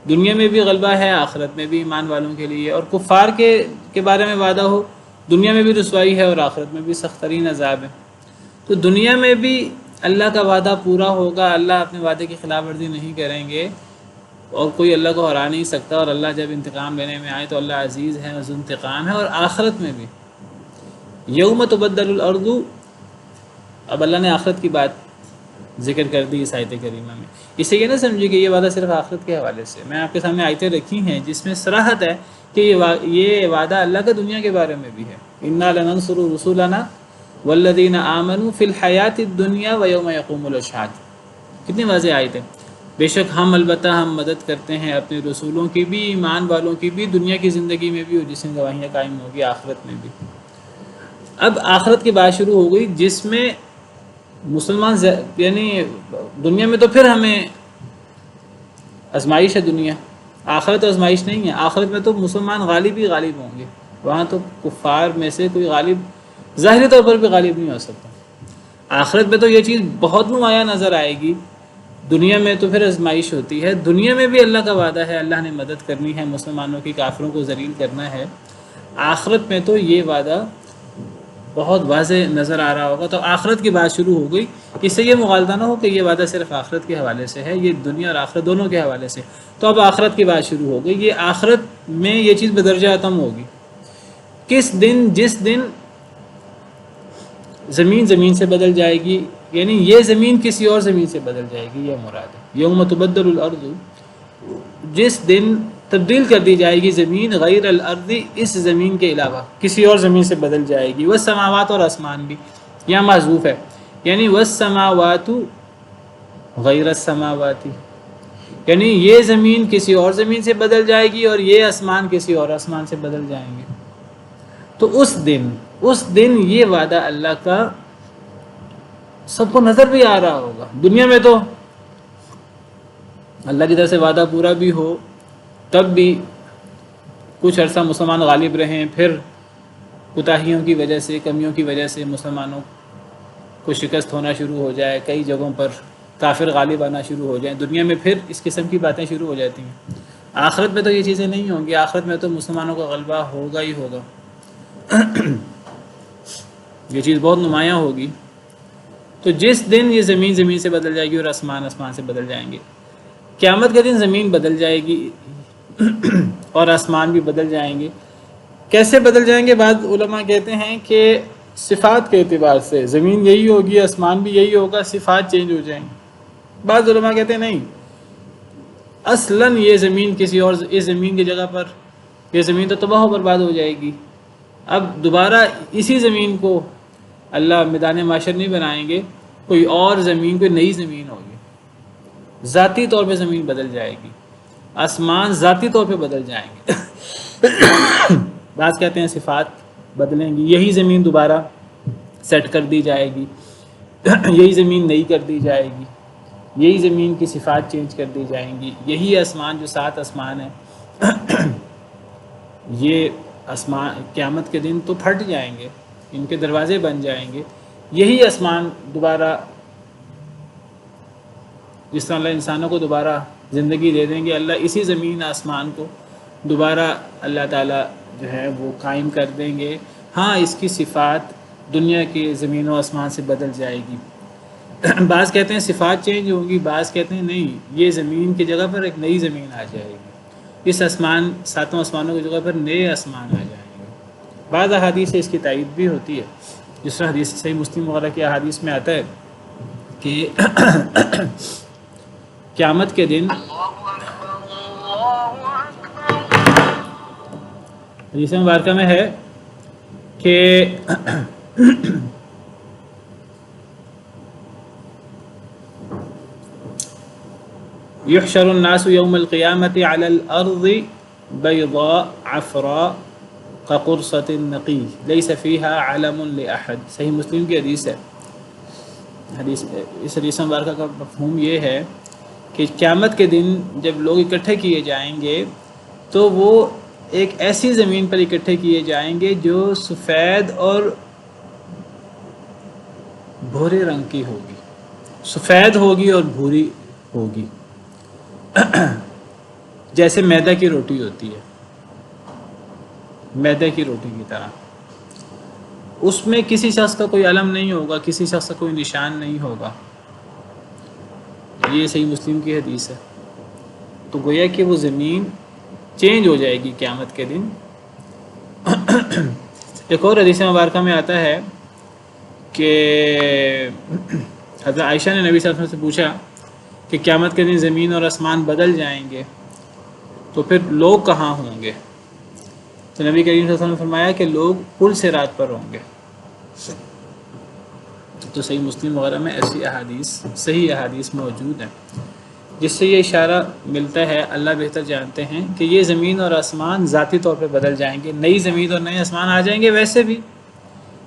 دنیا میں بھی غلبہ ہے، آخرت میں بھی ایمان والوں کے لیے، اور کفار کے بارے میں وعدہ ہو، دنیا میں بھی رسوائی ہے اور آخرت میں بھی سخت ترین عذاب ہے۔ تو دنیا میں بھی اللہ کا وعدہ پورا ہوگا، اللہ اپنے وعدے کی خلاف ورزی نہیں کریں گے، اور کوئی اللہ کو ہرا نہیں سکتا، اور اللہ جب انتقام لینے میں آئے تو اللہ عزیز ہے اور ذو انتقام ہے۔ اور آخرت میں بھی یوم تبدل الارض، اب اللہ نے آخرت کی بات ذکر کر دی اس آیت کریمہ میں۔ اسے یہ نہ سمجھے کہ یہ وعدہ صرف آخرت کے حوالے سے، میں آپ کے سامنے آیتیں رکھی ہیں جس میں صراحت ہے کہ یہ وعدہ اللہ کا دنیا کے بارے میں بھی ہے۔ انا لننصر رسولنا والذین آمنوا فی الحیات الدنیا ویوم یقوم الاشہاد، کتنی واضح آیت ہے۔ بے شک البتہ ہم مدد کرتے ہیں اپنے رسولوں کی بھی، ایمان والوں کی بھی، دنیا کی زندگی میں بھی، اور جس میں گواہیاں قائم ہوگی آخرت میں بھی۔ اب آخرت کی بات شروع ہو گئی جس میں مسلمان، یعنی دنیا میں تو پھر ہمیں آزمائش ہے، دنیا، آخرت آزمائش نہیں ہے۔ آخرت میں تو مسلمان غالب ہی غالب ہوں گے، وہاں تو کفار میں سے کوئی غالب ظاہری طور پر بھی غالب نہیں ہو سکتا۔ آخرت میں تو یہ چیز بہت نمایاں نظر آئے گی، دنیا میں تو پھر آزمائش ہوتی ہے۔ دنیا میں بھی اللہ کا وعدہ ہے، اللہ نے مدد کرنی ہے مسلمانوں کی، کافروں کو ذلیل کرنا ہے۔ آخرت میں تو یہ وعدہ بہت واضح نظر آ رہا ہوگا. تو آخرت کی بات شروع ہو گئی. اس سے یہ مغالطہ نہ ہو کہ یہ وعدہ صرف آخرت کے حوالے سے ہے، یہ دنیا اور آخرت دونوں کے حوالے سے. تو اب آخرت کی بات شروع ہو گئی. یہ آخرت میں یہ چیز بدرجہ اتم ہوگی. کس دن؟ جس دن زمین سے بدل جائے گی، یعنی یہ زمین کسی اور زمین سے بدل جائے گی، یہ مراد ہے. یوم تبدل الارض، جس دن تبدیل کر دی جائے گی زمین، غیر الارض، اس زمین کے علاوہ کسی اور زمین سے بدل جائے گی. والسماوات، اور آسمان بھی یہاں محذوف ہے، یعنی والسماوات غیر السماوات، یعنی یہ زمین کسی اور زمین سے بدل جائے گی اور یہ آسمان کسی اور آسمان سے بدل جائیں گے. تو اس دن یہ وعدہ اللہ کا سب کو نظر بھی آ رہا ہوگا. دنیا میں تو اللہ کی طرف سے وعدہ پورا بھی ہو تب بھی کچھ عرصہ مسلمان غالب رہیں، پھر کوتاہیوں کی وجہ سے، کمیوں کی وجہ سے مسلمانوں کو شکست ہونا شروع ہو جائے، کئی جگہوں پر کافر غالب آنا شروع ہو جائیں. دنیا میں پھر اس قسم کی باتیں شروع ہو جاتی ہیں. آخرت میں تو یہ چیزیں نہیں ہوں گی. آخرت میں تو مسلمانوں کا غلبہ ہوگا ہی ہوگا. یہ چیز بہت نمایاں ہوگی. تو جس دن یہ زمین سے بدل جائے گی اور آسمان سے بدل جائیں گے، قیامت کے دن زمین بدل جائے گی اور آسمان بھی بدل جائیں گے. کیسے بدل جائیں گے؟ بعض علماء کہتے ہیں کہ صفات کے اعتبار سے زمین یہی ہوگی، آسمان بھی یہی ہوگا، صفات چینج ہو جائیں گی. بعض علماء کہتے ہیں نہیں، اصلاً یہ زمین کسی اور، اس زمین کی جگہ پر یہ زمین تو تباہ و برباد ہو جائے گی. اب دوبارہ اسی زمین کو اللہ میدان معاشر نہیں بنائیں گے، کوئی اور زمین، کوئی نئی زمین ہوگی. ذاتی طور پہ زمین بدل جائے گی، آسمان ذاتی طور پہ بدل جائیں گے. بعض کہتے ہیں صفات بدلیں گی، یہی زمین دوبارہ سیٹ کر دی جائے گی، یہی زمین نئی کر دی جائے گی، یہی زمین کی صفات چینج کر دی جائیں گی. یہی آسمان، جو 7 آسمان ہیں، یہ آسمان قیامت کے دن تو پھٹ جائیں گے، ان کے دروازے بن جائیں گے. یہی آسمان دوبارہ، جس طرح اللہ انسانوں کو دوبارہ زندگی دے دیں گے، اللہ اسی زمین آسمان کو دوبارہ اللہ تعالیٰ جو ہے وہ قائم کر دیں گے. ہاں، اس کی صفات دنیا کے زمین و آسمان سے بدل جائے گی. بعض کہتے ہیں صفات چینج ہوں گی، بعض کہتے ہیں نہیں، یہ زمین کی جگہ پر ایک نئی زمین آ جائے گی، اس آسمان 7 آسمانوں کی جگہ پر نئے آسمان آ جائیں گے. بعض احادیث سے اس کی تائید بھی ہوتی ہے، جس طرح حدیث صحیح مسلم وغیرہ کی احادیث میں آتا ہے کہ قیامت کے دن، حدیث مبارکہ میں ہے کہ یحشر الناس یوم القیامت علی الارض بیضاء عفراء كقرصة نقی لیس فیها علم لأحد. صحیح مسلم کی حدیث ہے. اس حدیث مبارکہ کا مفہوم یہ ہے کہ قیامت کے دن جب لوگ اکٹھے کیے جائیں گے تو وہ ایک ایسی زمین پر اکٹھے کیے جائیں گے جو سفید اور بھورے رنگ کی ہوگی، سفید ہوگی اور بھوری ہوگی، جیسے میدہ کی روٹی ہوتی ہے، میدے کی روٹی کی طرح. اس میں کسی شخص کا کوئی علم نہیں ہوگا، کسی شخص کا کوئی نشان نہیں ہوگا. یہ صحیح مسلم کی حدیث ہے. تو گویا کہ وہ زمین چینج ہو جائے گی قیامت کے دن. ایک اور حدیث مبارکہ میں آتا ہے کہ حضرت عائشہ نے نبی صلی اللہ علیہ وسلم سے پوچھا کہ قیامت کے دن زمین اور آسمان بدل جائیں گے تو پھر لوگ کہاں ہوں گے؟ تو نبی کریم صلی اللہ علیہ وسلم نے فرمایا کہ لوگ پل صراط پر ہوں گے. تو صحیح مسلم وغیرہ میں ایسی احادیث، صحیح احادیث موجود ہیں، جس سے یہ اشارہ ملتا ہے، اللہ بہتر جانتے ہیں، کہ یہ زمین اور آسمان ذاتی طور پہ بدل جائیں گے، نئی زمین اور نئے آسمان آ جائیں گے. ویسے بھی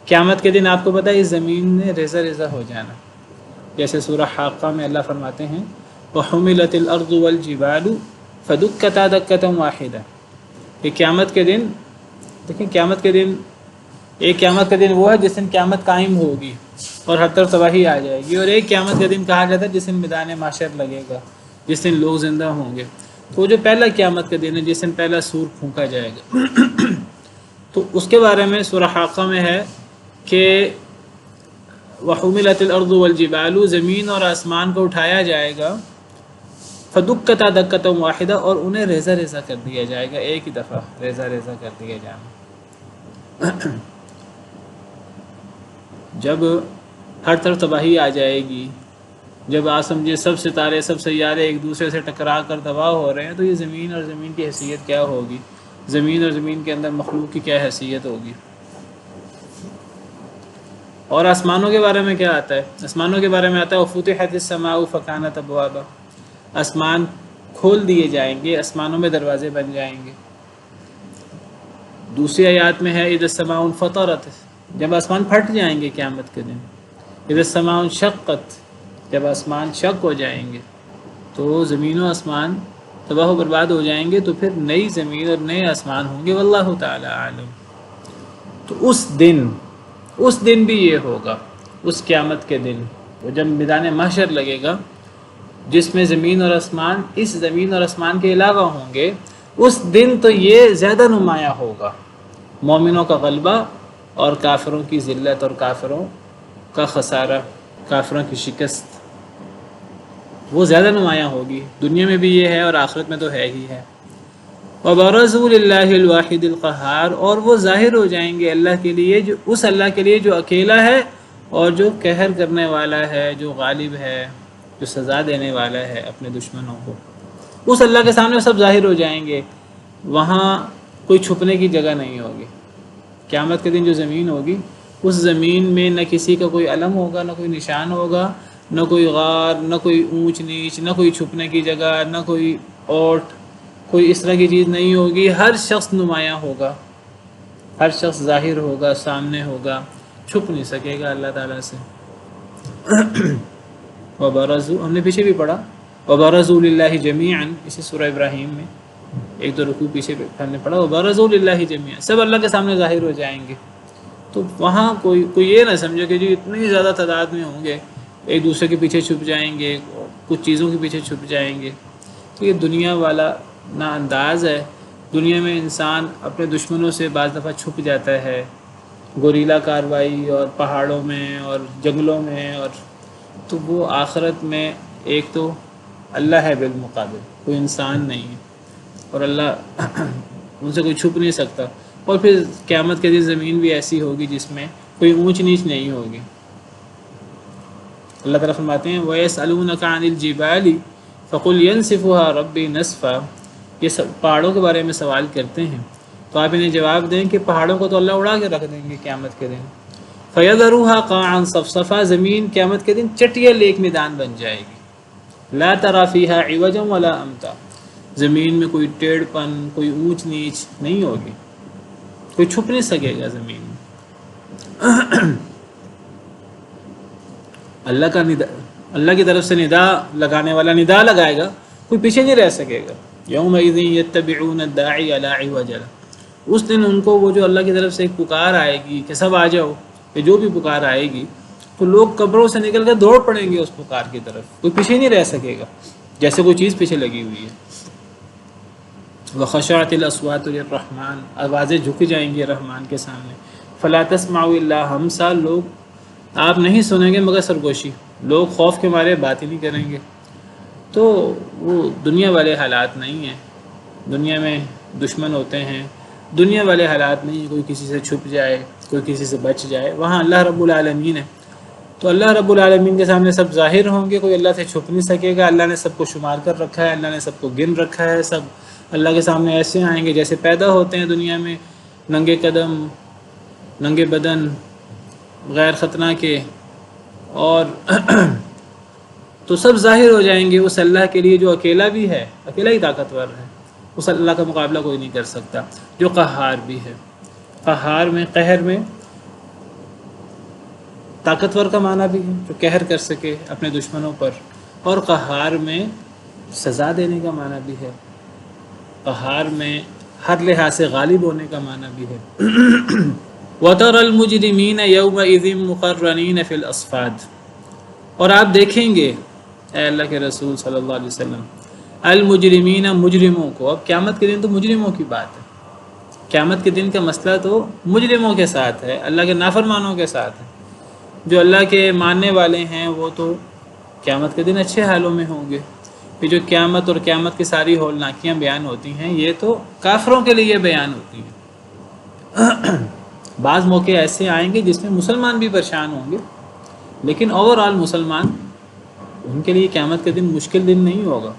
قیامت کے دن آپ کو پتہ ہے اس زمین نے ریزہ ریزہ ہو جانا. جیسے سورہ حاقہ میں اللہ فرماتے ہیں وَحُمِلَتِ الْأَرْضُ وَالْجِبَالُ فَدُكَّتَا دَكَّةً وَاحِدَةً. کہ قیامت کے دن، دیکھیں قیامت کے دن، ایک قیامت کا دن وہ ہے جس دن قیامت قائم ہوگی اور ہر طرف تباہی آ جائے گی، اور ایک قیامت کا دن کہا جاتا ہے جس دن میدان محشر لگے گا، جس دن لوگ زندہ ہوں گے. تو جو پہلا قیامت کا دن ہے جس دن پہلا سور پھونکا جائے گا، تو اس کے بارے میں سورہ حاقہ میں ہے کہ وحملت الارض والجبال، زمین اور آسمان کو اٹھایا جائے گا، فدکتا دکتا واحدہ، اور انہیں ریزہ ریزہ کر دیا جائے گا، ایک ہی دفعہ ریزہ ریزہ کر دیا جائے گا۔ جب ہر طرف تباہی آ جائے گی، جب آپ سمجھے سب ستارے سب سیارے ایک دوسرے سے ٹکرا کر تباہ ہو رہے ہیں، تو یہ زمین اور زمین کی حیثیت کیا ہوگی، زمین اور زمین کے اندر مخلوق کی کیا حیثیت ہوگی۔ اور آسمانوں کے بارے میں کیا آتا ہے؟ آسمانوں کے بارے میں آتا ہے وفتحت السماء فکانت ابوابا، آسمان کھول دیے جائیں گے، آسمانوں میں دروازے بن جائیں گے۔ دوسری آیات میں ہے اذا السماء انفطرت، جب آسمان پھٹ جائیں گے قیامت کے دن۔ اذا السماء انشقت، جب آسمان شق ہو جائیں گے تو زمین و آسمان تباہ و برباد ہو جائیں گے، تو پھر نئی زمین اور نئے آسمان ہوں گے، واللہ تعالی عالم۔ تو اس دن بھی یہ ہوگا، اس قیامت کے دن، وہ جب میدان محشر لگے گا، جس میں زمین اور آسمان اس زمین اور آسمان کے علاوہ ہوں گے، اس دن تو یہ زیادہ نمایاں ہوگا، مومنوں کا غلبہ اور کافروں کی ذلت اور کافروں کا خسارہ، کافروں کی شکست، وہ زیادہ نمایاں ہوگی۔ دنیا میں بھی یہ ہے اور آخرت میں تو ہے ہی ہے۔ وَبَرَزُوا لِلَّهِ الْوَاحِدِ الْقَهَّارِ، اور وہ ظاہر ہو جائیں گے اللہ کے لیے، جو اس اللہ کے لیے جو اکیلا ہے اور جو قہر کرنے والا ہے، جو غالب ہے، جو سزا دینے والا ہے اپنے دشمنوں کو۔ اس اللہ کے سامنے سب ظاہر ہو جائیں گے، وہاں کوئی چھپنے کی جگہ نہیں ہوگی۔ قیامت کے دن جو زمین ہوگی، اس زمین میں نہ کسی کا کوئی علم ہوگا، نہ کوئی نشان ہوگا، نہ کوئی غار، نہ کوئی اونچ نیچ، نہ کوئی چھپنے کی جگہ، نہ کوئی اوٹ، کوئی اس طرح کی چیز نہیں ہوگی۔ ہر شخص نمایاں ہوگا، ہر شخص ظاہر ہوگا، سامنے ہوگا، چھپ نہیں سکے گا اللہ تعالیٰ سے۔ وَبَرَزُوا، ہم نے پیچھے بھی پڑھا وَبَرَزُوا لِلَّهِ جَمِيعًا، اسی سورہ ابراہیم میں ایک دو رکوع پیچھے ہم نے پڑھا وَبَرَزُوا لِلَّهِ جَمِيعًا، سب اللہ کے سامنے ظاہر ہو جائیں گے۔ تو وہاں کوئی یہ نہ سمجھو کہ جی اتنی زیادہ تعداد میں ہوں گے، ایک دوسرے کے پیچھے چھپ جائیں گے، کچھ چیزوں کے پیچھے چھپ جائیں گے۔ تو یہ دنیا والا نا انداز ہے۔ دنیا میں انسان اپنے دشمنوں سے بعض دفعہ چھپ جاتا ہے، گوریلا کاروائی اور پہاڑوں میں اور جنگلوں میں، اور تو وہ آخرت میں ایک تو اللہ ہے بالمقابل، کوئی انسان نہیں ہے، اور اللہ ان سے کوئی چھپ نہیں سکتا۔ اور پھر قیامت کے دن زمین بھی ایسی ہوگی جس میں کوئی اونچ نیچ نہیں ہوگی۔ اللہ تعالیٰ فرماتے ہیں وَيَسْأَلُونَكَ عَنِ الْجِبَالِ فَقُلْ يَنْسِفُهَا رَبِّي نَسْفًا، یہ سب پہاڑوں کے بارے میں سوال کرتے ہیں، تو آپ انہیں جواب دیں کہ پہاڑوں کو تو اللہ اڑا کے رکھ دیں گے قیامت کے دن۔ فَيَذَرُوهَا قَاعًا صَفْصَفًا، زمین قیامت کے دن چٹیا لیک میدان بن جائے گی۔ لَا تَرَى فِيهَا عِوَجًا وَلَا أَمْتًا، زمین میں کوئی ٹیڑھ پن، کوئی اونچ نیچ نہیں ہوگی، کوئی چھپ نہیں سکے گا زمین میں۔ اللہ کی طرف سے ندا لگانے والا ندا لگائے گا، کوئی پیچھے نہیں رہ سکے گا۔ یومئذ یتبعون الداعی لا عوج لہ، اس دن ان کو وہ جو اللہ کی طرف سے ایک پکار آئے گی کہ سب آ جاؤ، کہ جو بھی پکار آئے گی، تو لوگ قبروں سے نکل کر دوڑ پڑیں گے اس پکار کی طرف، کوئی پیچھے نہیں رہ سکے گا، جیسے کوئی چیز پیچھے لگی ہوئی ہے۔ وخشعت الاصوات للرحمن، آوازیں جھک جائیں گی رحمان کے سامنے۔ فلا تسمعوا الا ہمسا، لوگ آپ نہیں سنیں گے مگر سرگوشی، لوگ خوف کے مارے بات ہی نہیں کریں گے۔ تو وہ دنیا والے حالات نہیں ہیں، دنیا میں دشمن ہوتے ہیں، دنیا والے حالات نہیں ہیں، کوئی کسی سے چھپ جائے، کوئی کسی سے بچ جائے، وہاں اللہ رب العالمین ہے۔ تو اللہ رب العالمین کے سامنے سب ظاہر ہوں گے، کوئی اللہ سے چھپ نہیں سکے گا، اللہ نے سب کو شمار کر رکھا ہے، اللہ نے سب کو گن رکھا ہے، سب اللہ کے سامنے ایسے آئیں گے جیسے پیدا ہوتے ہیں دنیا میں، ننگے قدم، ننگے بدن، غیر ختنہ کے، اور تو سب ظاہر ہو جائیں گے اس اللہ کے لیے جو اکیلا بھی ہے، اکیلا ہی طاقتور ہے، اس اللہ کا مقابلہ کوئی نہیں کر سکتا، جو قہار بھی ہے۔ قہار میں، قہر میں طاقتور کا معنی بھی ہے، جو قہر کر سکے اپنے دشمنوں پر، اور قہار میں سزا دینے کا معنی بھی ہے، قہار میں ہر لحاظ سے غالب ہونے کا معنی بھی ہے۔ وَتَرَى الْمُجْرِمِينَ يَوْمَئِذٍ مُقَرَّنِينَ فِي الْأَصْفَادِ، اور آپ دیکھیں گے اے اللہ کے رسول صلی اللہ علیہ وسلم، المجرمین، مجرموں کو، اب قیامت کے دن تو مجرموں کی بات ہے، قیامت کے دن کا مسئلہ تو مجرموں کے ساتھ ہے، اللہ کے نافرمانوں کے ساتھ ہے۔ جو اللہ کے ماننے والے ہیں وہ تو قیامت کے دن اچھے حالوں میں ہوں گے۔ پھر جو قیامت اور قیامت کی ساری ہولناکیاں بیان ہوتی ہیں یہ تو کافروں کے لیے بیان ہوتی ہیں۔ بعض موقع ایسے آئیں گے جس میں مسلمان بھی پریشان ہوں گے، لیکن اوور آل مسلمان ان کے لیے قیامت کا دن مشکل دن نہیں ہوگا۔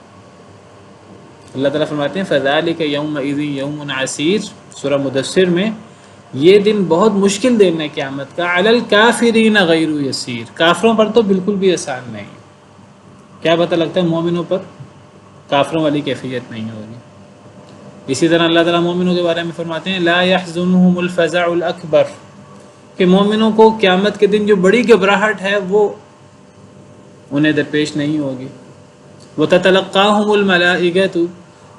اللہ تعالیٰ فرماتے ہیں فَذَلِكَ يَوْمَئِذٍ يَوْمٌ عَسِيرٌ، سورہ مدثر میں، یہ دن بہت مشکل دن ہے قیامت کا، عَلَى الْكَافِرِينَ غَيْرُ يَسِيرٌ، کافروں پر تو بالکل بھی آسان نہیں۔ کیا پتہ لگتا ہے مومنوں پر کافروں والی کیفیت نہیں ہوگی۔ اسی طرح اللہ تعالیٰ مومنوں کے بارے میں فرماتے ہیں لا يحزنهم الفزع الاکبر، کہ مومنوں کو قیامت کے دن جو بڑی گھبراہٹ ہے وہ انہیں درپیش نہیں ہوگی۔ وتتلقاهم الملائکۃ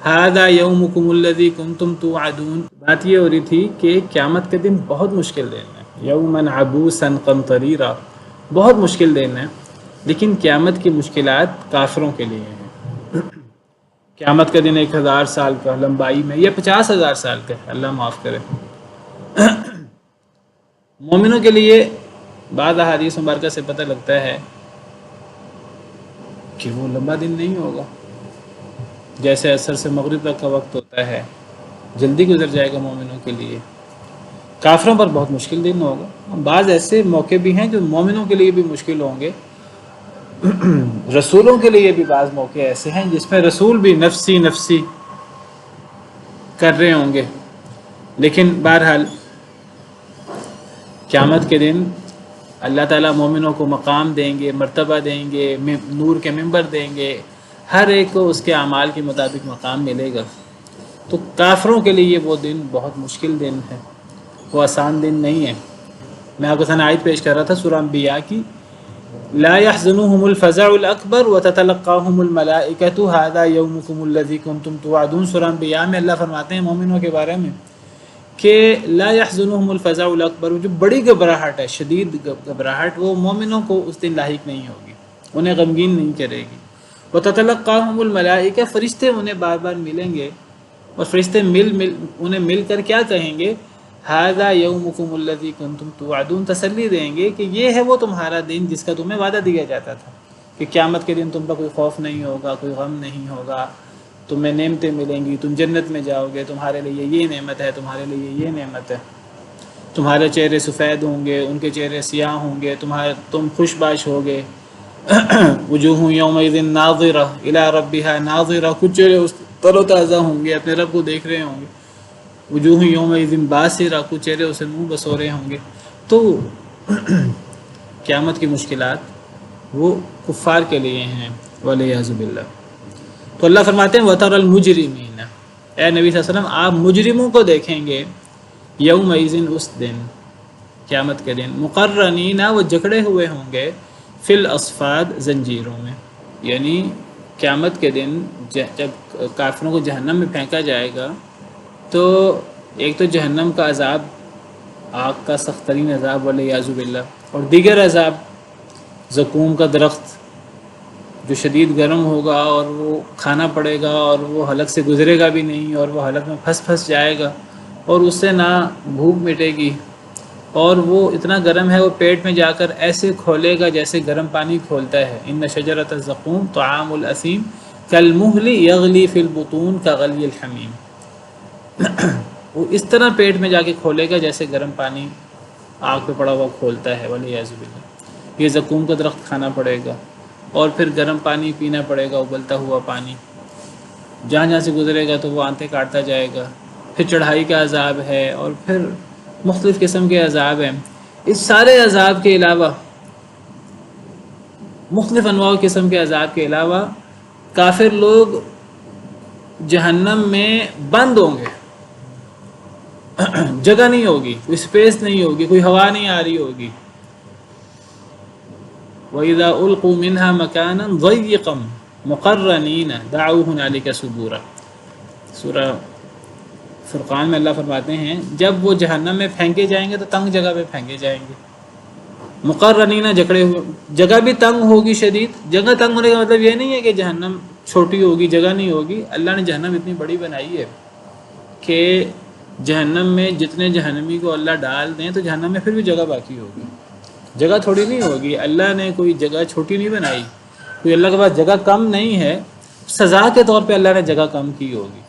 هذا یومکم الذی کنتم توعدون، بات یہ ہو رہی تھی کہ قیامت کے دن بہت مشکل دن ہے، یوما عبوسا قمطریرا، بہت مشکل دن ہے، لیکن قیامت کی مشکلات کافروں کے لیے ہیں۔ قیامت کا دن 1000 سال کا لمبائی میں یا 50,000 سال کا ہے، اللہ معاف کرے۔ مومنوں کے لیے بعض احادیث مبارکہ سے پتہ لگتا ہے کہ وہ لمبا دن نہیں ہوگا، جیسے عصر سے مغرب تک کا وقت ہوتا ہے، جلدی گزر جائے گا مومنوں کے لیے۔ کافروں پر بہت مشکل دن ہوگا۔ بعض ایسے موقع بھی ہیں جو مومنوں کے لیے بھی مشکل ہوں گے، رسولوں کے لیے بھی بعض موقع ایسے ہیں جس میں رسول بھی نفسی نفسی کر رہے ہوں گے، لیکن بہرحال قیامت کے دن اللہ تعالیٰ مومنوں کو مقام دیں گے، مرتبہ دیں گے، نور کے منبر دیں گے، ہر ایک کو اس کے اعمال کے مطابق مقام ملے گا۔ تو کافروں کے لیے وہ دن بہت مشکل دن ہے، وہ آسان دن نہیں ہے۔ میں آپ کو آیت پیش کر رہا تھا سورہ انبیاء کی، لا يحزنهم الفزع الاکبر وتتلقاهم الملائکۃ هذا یومکم الذی کنتم توعدون، سورہ انبیاء میں اللہ فرماتے ہیں مومنوں کے بارے میں کہ لا يحزنهم الفزع الاکبر، جو بڑی گھبراہٹ ہے، شدید گھبراہٹ، وہ مومنوں کو اس دن لاحق نہیں ہوگی، انہیں غمگین نہیں کرے گی۔ وتتلقاهم الملائکہ، فرشتے انہیں بار بار ملیں گے، اور فرشتے انہیں مل کر کیا کہیں گے، ھذا یومکم الذی کنتم توعدون، تسلی دیں گے کہ یہ ہے وہ تمہارا دن جس کا تمہیں وعدہ دیا جاتا تھا، کہ قیامت کے دن تم پر کوئی خوف نہیں ہوگا، کوئی غم نہیں ہوگا، تمہیں نعمتیں ملیں گی، تم جنت میں جاؤ گے، تمہارے لیے یہ نعمت ہے، تمہارے لیے یہ نعمت ہے، تمہارے چہرے سفید ہوں گے، ان کے چہرے سیاہ ہوں گے، تم خوش باش ہوگے۔ وجوہ یومئذ ناظرہ الی ربہا ناظرہ، کچھ چہرے تر و تازہ ہوں گے، اپنے رب کو دیکھ رہے ہوں گے۔ وجوہ یومئذ باسرہ، کچھ چہرے اسے منہ بسورے ہوں گے۔ تو قیامت کی مشکلات وہ کفار کے لیے ہیں، والعیاذ باللہ۔ تو اللہ فرماتے ہیں وَتَرَى الْمُجْرِمِينَ، اے نبی صلی اللہ علیہ وسلم آپ مجرموں کو دیکھیں گے، یومئذ اس دن، قیامت کے دن، مقرنین، وہ جکڑے ہوئے ہوں گے، فی الاصفاد، زنجیروں میں، یعنی قیامت کے دن جب کافروں کو جہنم میں پھینکا جائے گا تو ایک تو جہنم کا عذاب، آگ کا سخت ترین عذاب والعیاذ باللہ، اور دیگر عذاب زقوم کا درخت جو شدید گرم ہوگا اور وہ کھانا پڑے گا اور وہ حلق سے گزرے گا بھی نہیں، اور وہ حلق میں پھنس جائے گا اور اس سے نہ بھوک مٹے گی، اور وہ اتنا گرم ہے وہ پیٹ میں جا کر ایسے کھولے گا جیسے گرم پانی کھولتا ہے۔ ان شجرۃ الزقوم طعام الاثیم کالمہل یغلی فی البطون کغلی الحمیم، وہ اس طرح پیٹ میں جا کے کھولے گا جیسے گرم پانی آگ پہ پڑا ہوا کھولتا ہے، والعیاذ باللہ۔ یہ زقوم کا درخت کھانا پڑے گا اور پھر گرم پانی پینا پڑے گا، ابلتا ہوا پانی، جہاں جہاں سے گزرے گا تو وہ آنتیں کاٹتا جائے گا۔ پھر چڑھائی کا عذاب ہے، اور پھر مختلف قسم کے عذاب ہیں۔ اس سارے عذاب کے علاوہ، مختلف انواع و قسم کے عذاب کے علاوہ، کافر لوگ جہنم میں بند ہوں گے، جگہ نہیں ہوگی، کوئی سپیس نہیں ہوگی، کوئی ہوا نہیں آ رہی ہوگی۔ وَإِذَا أُلْقُوا مِنْهَا مَكَانًا ضَيِّقًا مُقَرَّنِينَ دَعَوْا هُنَالِكَ ثُبُورًا، سورہ فرقان میں اللہ فرماتے ہیں جب وہ جہنم میں پھینکے جائیں گے تو تنگ جگہ پہ پھینکے جائیں گے، مقرنین، جکڑے ہوئے، جگہ بھی تنگ ہوگی شدید۔ جگہ تنگ ہونے کا مطلب یہ نہیں ہے کہ جہنم چھوٹی ہوگی، جگہ نہیں ہوگی، اللہ نے جہنم اتنی بڑی بنائی ہے کہ جہنم میں جتنے جہنمی کو اللہ ڈال دیں تو جہنم میں پھر بھی جگہ باقی ہوگی، جگہ تھوڑی نہیں ہوگی۔ اللہ نے کوئی جگہ چھوٹی نہیں بنائی، کوئی اللہ کے پاس جگہ کم نہیں ہے، سزا کے طور پہ اللہ نے جگہ کم کی ہوگی،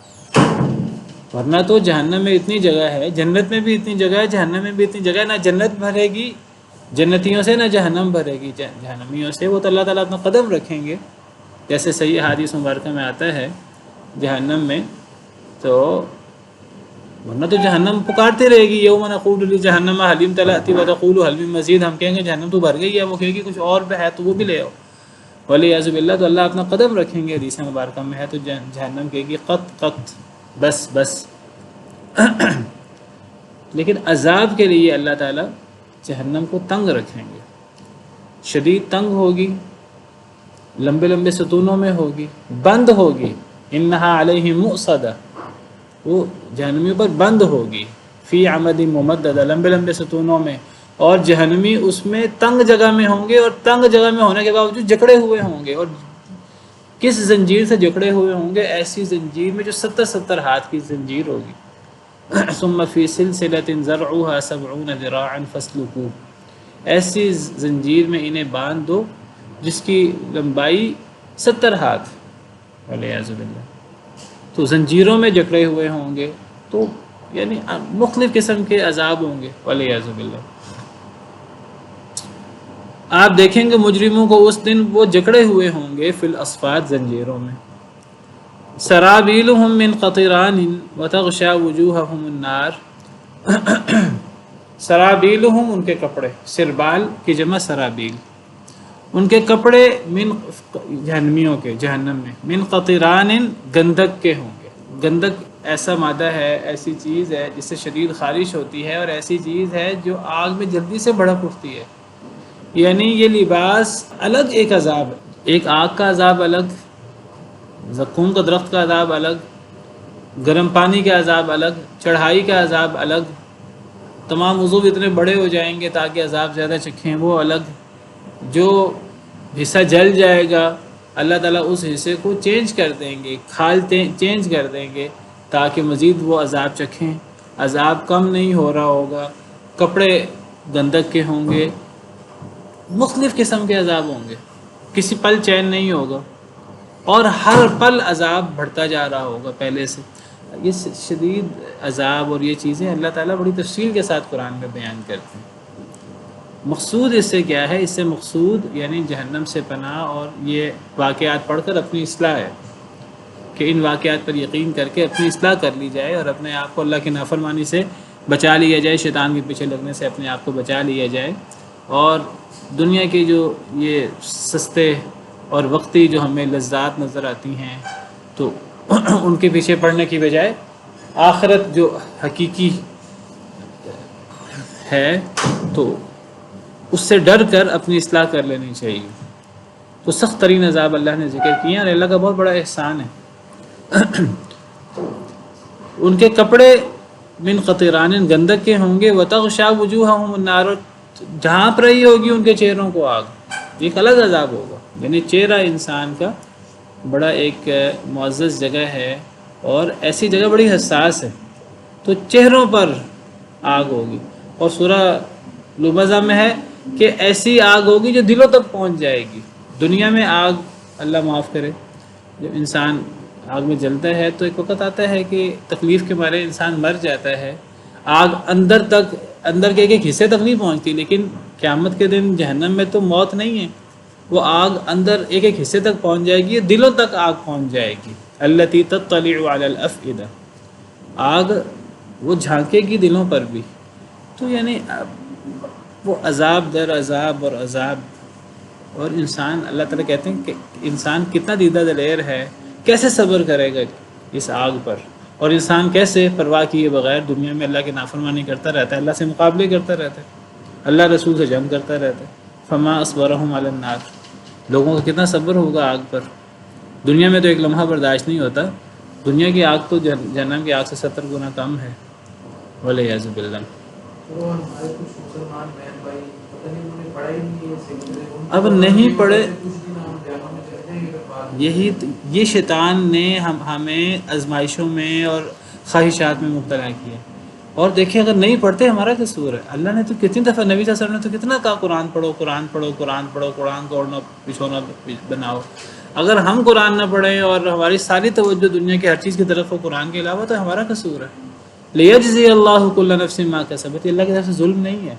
ورنہ تو جہنم میں اتنی جگہ ہے، جنت میں بھی اتنی جگہ ہے، جہنم میں بھی اتنی جگہ ہے، نہ جنت بھرے گی جنتیوں سے، نہ جہنم بھرے گی جہنمیوں سے، وہ تو اللہ تعالیٰ اپنا قدم رکھیں گے، جیسے صحیح حدیث مبارکہ میں آتا ہے جہنم میں، تو ورنہ تو جہنم پکارتی رہے گی، یوم نقول لجہنم حل امتلأت وتقول حل من مزید، ہم کہیں گے جہنم تو بھر گئی ہے، وہ کہے گی کچھ اور بھی ہے تو وہ بھی لے آؤ، والعیاذ باللہ، تو اللہ اپنا قدم رکھیں گے، حدیث مبارکہ میں ہے، تو جہنم کہے گی قط قط، بس بس۔ لیکن عذاب کے لیے اللہ تعالیٰ جہنم کو تنگ رکھیں گے، شدید تنگ ہوگی، لمبے لمبے ستونوں میں ہوگی، بند ہوگی، انہا علیہم مؤصدہ، وہ جہنمیوں پر بند ہوگی، فی عمد ممددہ، لمبے لمبے ستونوں میں، اور جہنمی اس میں تنگ جگہ میں ہوں گے، اور تنگ جگہ میں ہونے کے باوجود جکڑے ہوئے ہوں گے، اور کس زنجیر سے جکڑے ہوئے ہوں گے؟ ایسی زنجیر میں جو 70 ہاتھ کی زنجیر ہوگی، ثم فی سلسلۃ ذرعها 70 ذراعا فاسلکوہ، ایسی زنجیر میں انہیں باندھ دو جس کی لمبائی 70 ہاتھ، والعیاذ باللہ، تو زنجیروں میں جکڑے ہوئے ہوں گے، تو یعنی مختلف قسم کے عذاب ہوں گے، والعیاذ باللہ۔ آپ دیکھیں گے مجرموں کو اس دن وہ جکڑے ہوئے ہوں گے فی الاصفاد، زنجیروں میں، سرابیلہم من قطران وتغشا وجوہہم النار، سرابیلہم ان کے کپڑے، سربال کی جمع سرابیل، ان کے کپڑے، من جہنمیوں کے جہنم میں، من قطران گندک کے ہوں گے، گندک ایسا مادہ ہے، ایسی چیز ہے جس سے شدید خارش ہوتی ہے، اور ایسی چیز ہے جو آگ میں جلدی سے بھڑک اٹھتی ہے، یعنی یہ لباس الگ ایک عذاب ہے، ایک آگ کا عذاب الگ، زقوم کا درخت کا عذاب الگ، گرم پانی کا عذاب الگ، چڑھائی کا عذاب الگ، تمام عضو اتنے بڑے ہو جائیں گے تاکہ عذاب زیادہ چکھیں وہ الگ، جو حصہ جل جائے گا اللہ تعالیٰ اس حصے کو چینج کر دیں گے، کھال چینج کر دیں گے تاکہ مزید وہ عذاب چکھیں، عذاب کم نہیں ہو رہا ہوگا، کپڑے گندک کے ہوں گے، مختلف قسم کے عذاب ہوں گے، کسی پل چین نہیں ہوگا، اور ہر پل عذاب بڑھتا جا رہا ہوگا پہلے سے۔ یہ شدید عذاب اور یہ چیزیں اللہ تعالیٰ بڑی تفصیل کے ساتھ قرآن میں بیان کرتے ہیں۔ مقصود اس سے کیا ہے؟ اس سے مقصود یعنی جہنم سے پناہ، اور یہ واقعات پڑھ کر اپنی اصلاح ہے کہ ان واقعات پر یقین کر کے اپنی اصلاح کر لی جائے، اور اپنے آپ کو اللہ کی نافرمانی سے بچا لیا جائے، شیطان کے پیچھے لگنے سے اپنے آپ کو بچا لیا جائے، اور دنیا کے جو یہ سستے اور وقتی جو ہمیں لذات نظر آتی ہیں تو ان کے پیچھے پڑنے کی بجائے آخرت جو حقیقی ہے تو اس سے ڈر کر اپنی اصلاح کر لینی چاہیے۔ تو سخت ترین عذاب اللہ نے ذکر کیا، اور اللہ کا بہت بڑا احسان ہے۔ ان کے کپڑے من قطران گندک کے ہوں گے، وتغشا وجوہہم النار، ڈھانپ رہی ہوگی ان کے چہروں کو آگ، ایک الگ عذاب ہوگا، یعنی چہرہ انسان کا بڑا ایک معزز جگہ ہے، اور ایسی جگہ بڑی حساس ہے، تو چہروں پر آگ ہوگی، اور سورہ لمزہ میں ہے کہ ایسی آگ ہوگی جو دلوں تک پہنچ جائے گی۔ دنیا میں آگ، اللہ معاف کرے، جب انسان آگ میں جلتا ہے تو ایک وقت آتا ہے کہ تکلیف کے مارے انسان مر جاتا ہے، آگ اندر تک، اندر کے ایک حصے تک نہیں پہنچتی، لیکن قیامت کے دن جہنم میں تو موت نہیں ہے، وہ آگ اندر ایک ایک حصے تک پہنچ جائے گی، دلوں تک آگ پہنچ جائے گی، التی تطلع علی الافئدہ، آگ وہ جھانکے گی دلوں پر بھی، تو یعنی وہ عذاب در عذاب اور عذاب، اور انسان، اللہ تعالیٰ کہتے ہیں کہ انسان کتنا دیدہ دلیر ہے، کیسے صبر کرے گا اس آگ پر، اور انسان کیسے پرواہ کیے بغیر دنیا میں اللہ کی نافرمانی کرتا رہتا ہے، اللہ سے مقابلے کرتا رہتا ہے، اللہ رسول سے جنگ کرتا رہتا ہے۔ فما اصبرہم علی النار، لوگوں کا کتنا صبر ہوگا آگ پر، دنیا میں تو ایک لمحہ برداشت نہیں ہوتا، دنیا کی آگ تو جہنم کی آگ سے 70 گنا کم ہے، والعیاذ باللہ۔ تو ہمارے کچھ مسلمان بہن بھائی پتہ نہیں انہوں نے پڑھا ہی نہیں ہے سیکولر، اب نہیں پڑھے، کچھ دن ہم جہنم میں چلتے ہیں کہ بعد یہی یہ شیطان نے ہمیں آزمائشوں میں اور خواہشات میں مبتلا کیا، اور دیکھیں اگر نہیں پڑھتے ہمارا قصور ہے. اللہ نے تو کتنی دفعہ، نبی صلی اللہ علیہ وسلم نے تو کتنا کہا قرآن پڑھو قرآن پڑھو قرآن پڑھو، قرآن کو اوڑھنا پچھونا بناؤ. اگر ہم قرآن نہ پڑھیں اور ہماری ساری توجہ دنیا کی ہر چیز کی طرف ہو قرآن کے علاوہ، تو ہمارا قصور ہے. لیجزی اللہ کل نفس ما کسبت، یہ اللہ کی طرف سے ظلم نہیں ہے،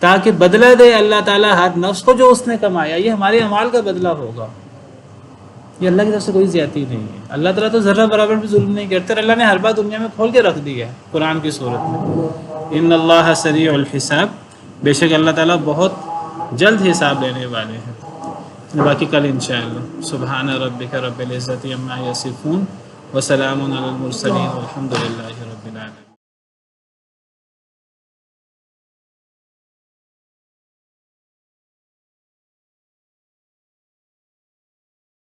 تاکہ بدلہ دے اللہ تعالیٰ ہر نفس کو جو اس نے کمایا. یہ ہمارے اعمال کا بدلہ ہوگا، یہ اللہ کی طرف سے کوئی زیادتی نہیں ہے. اللہ تعالیٰ تو ذرہ برابر بھی ظلم نہیں کرتے، اور اللہ نے ہر بات دنیا میں کھول کے رکھ دی ہے قرآن کی صورت میں. ان اللہ سریع الحساب، بے شک اللہ تعالیٰ بہت جلد حساب لینے والے ہیں. باقی کل انشاءاللہ. سبحان ربک رب العزت عما یصفون وسلام علی المرسلین والحمد للہ رب العالمین.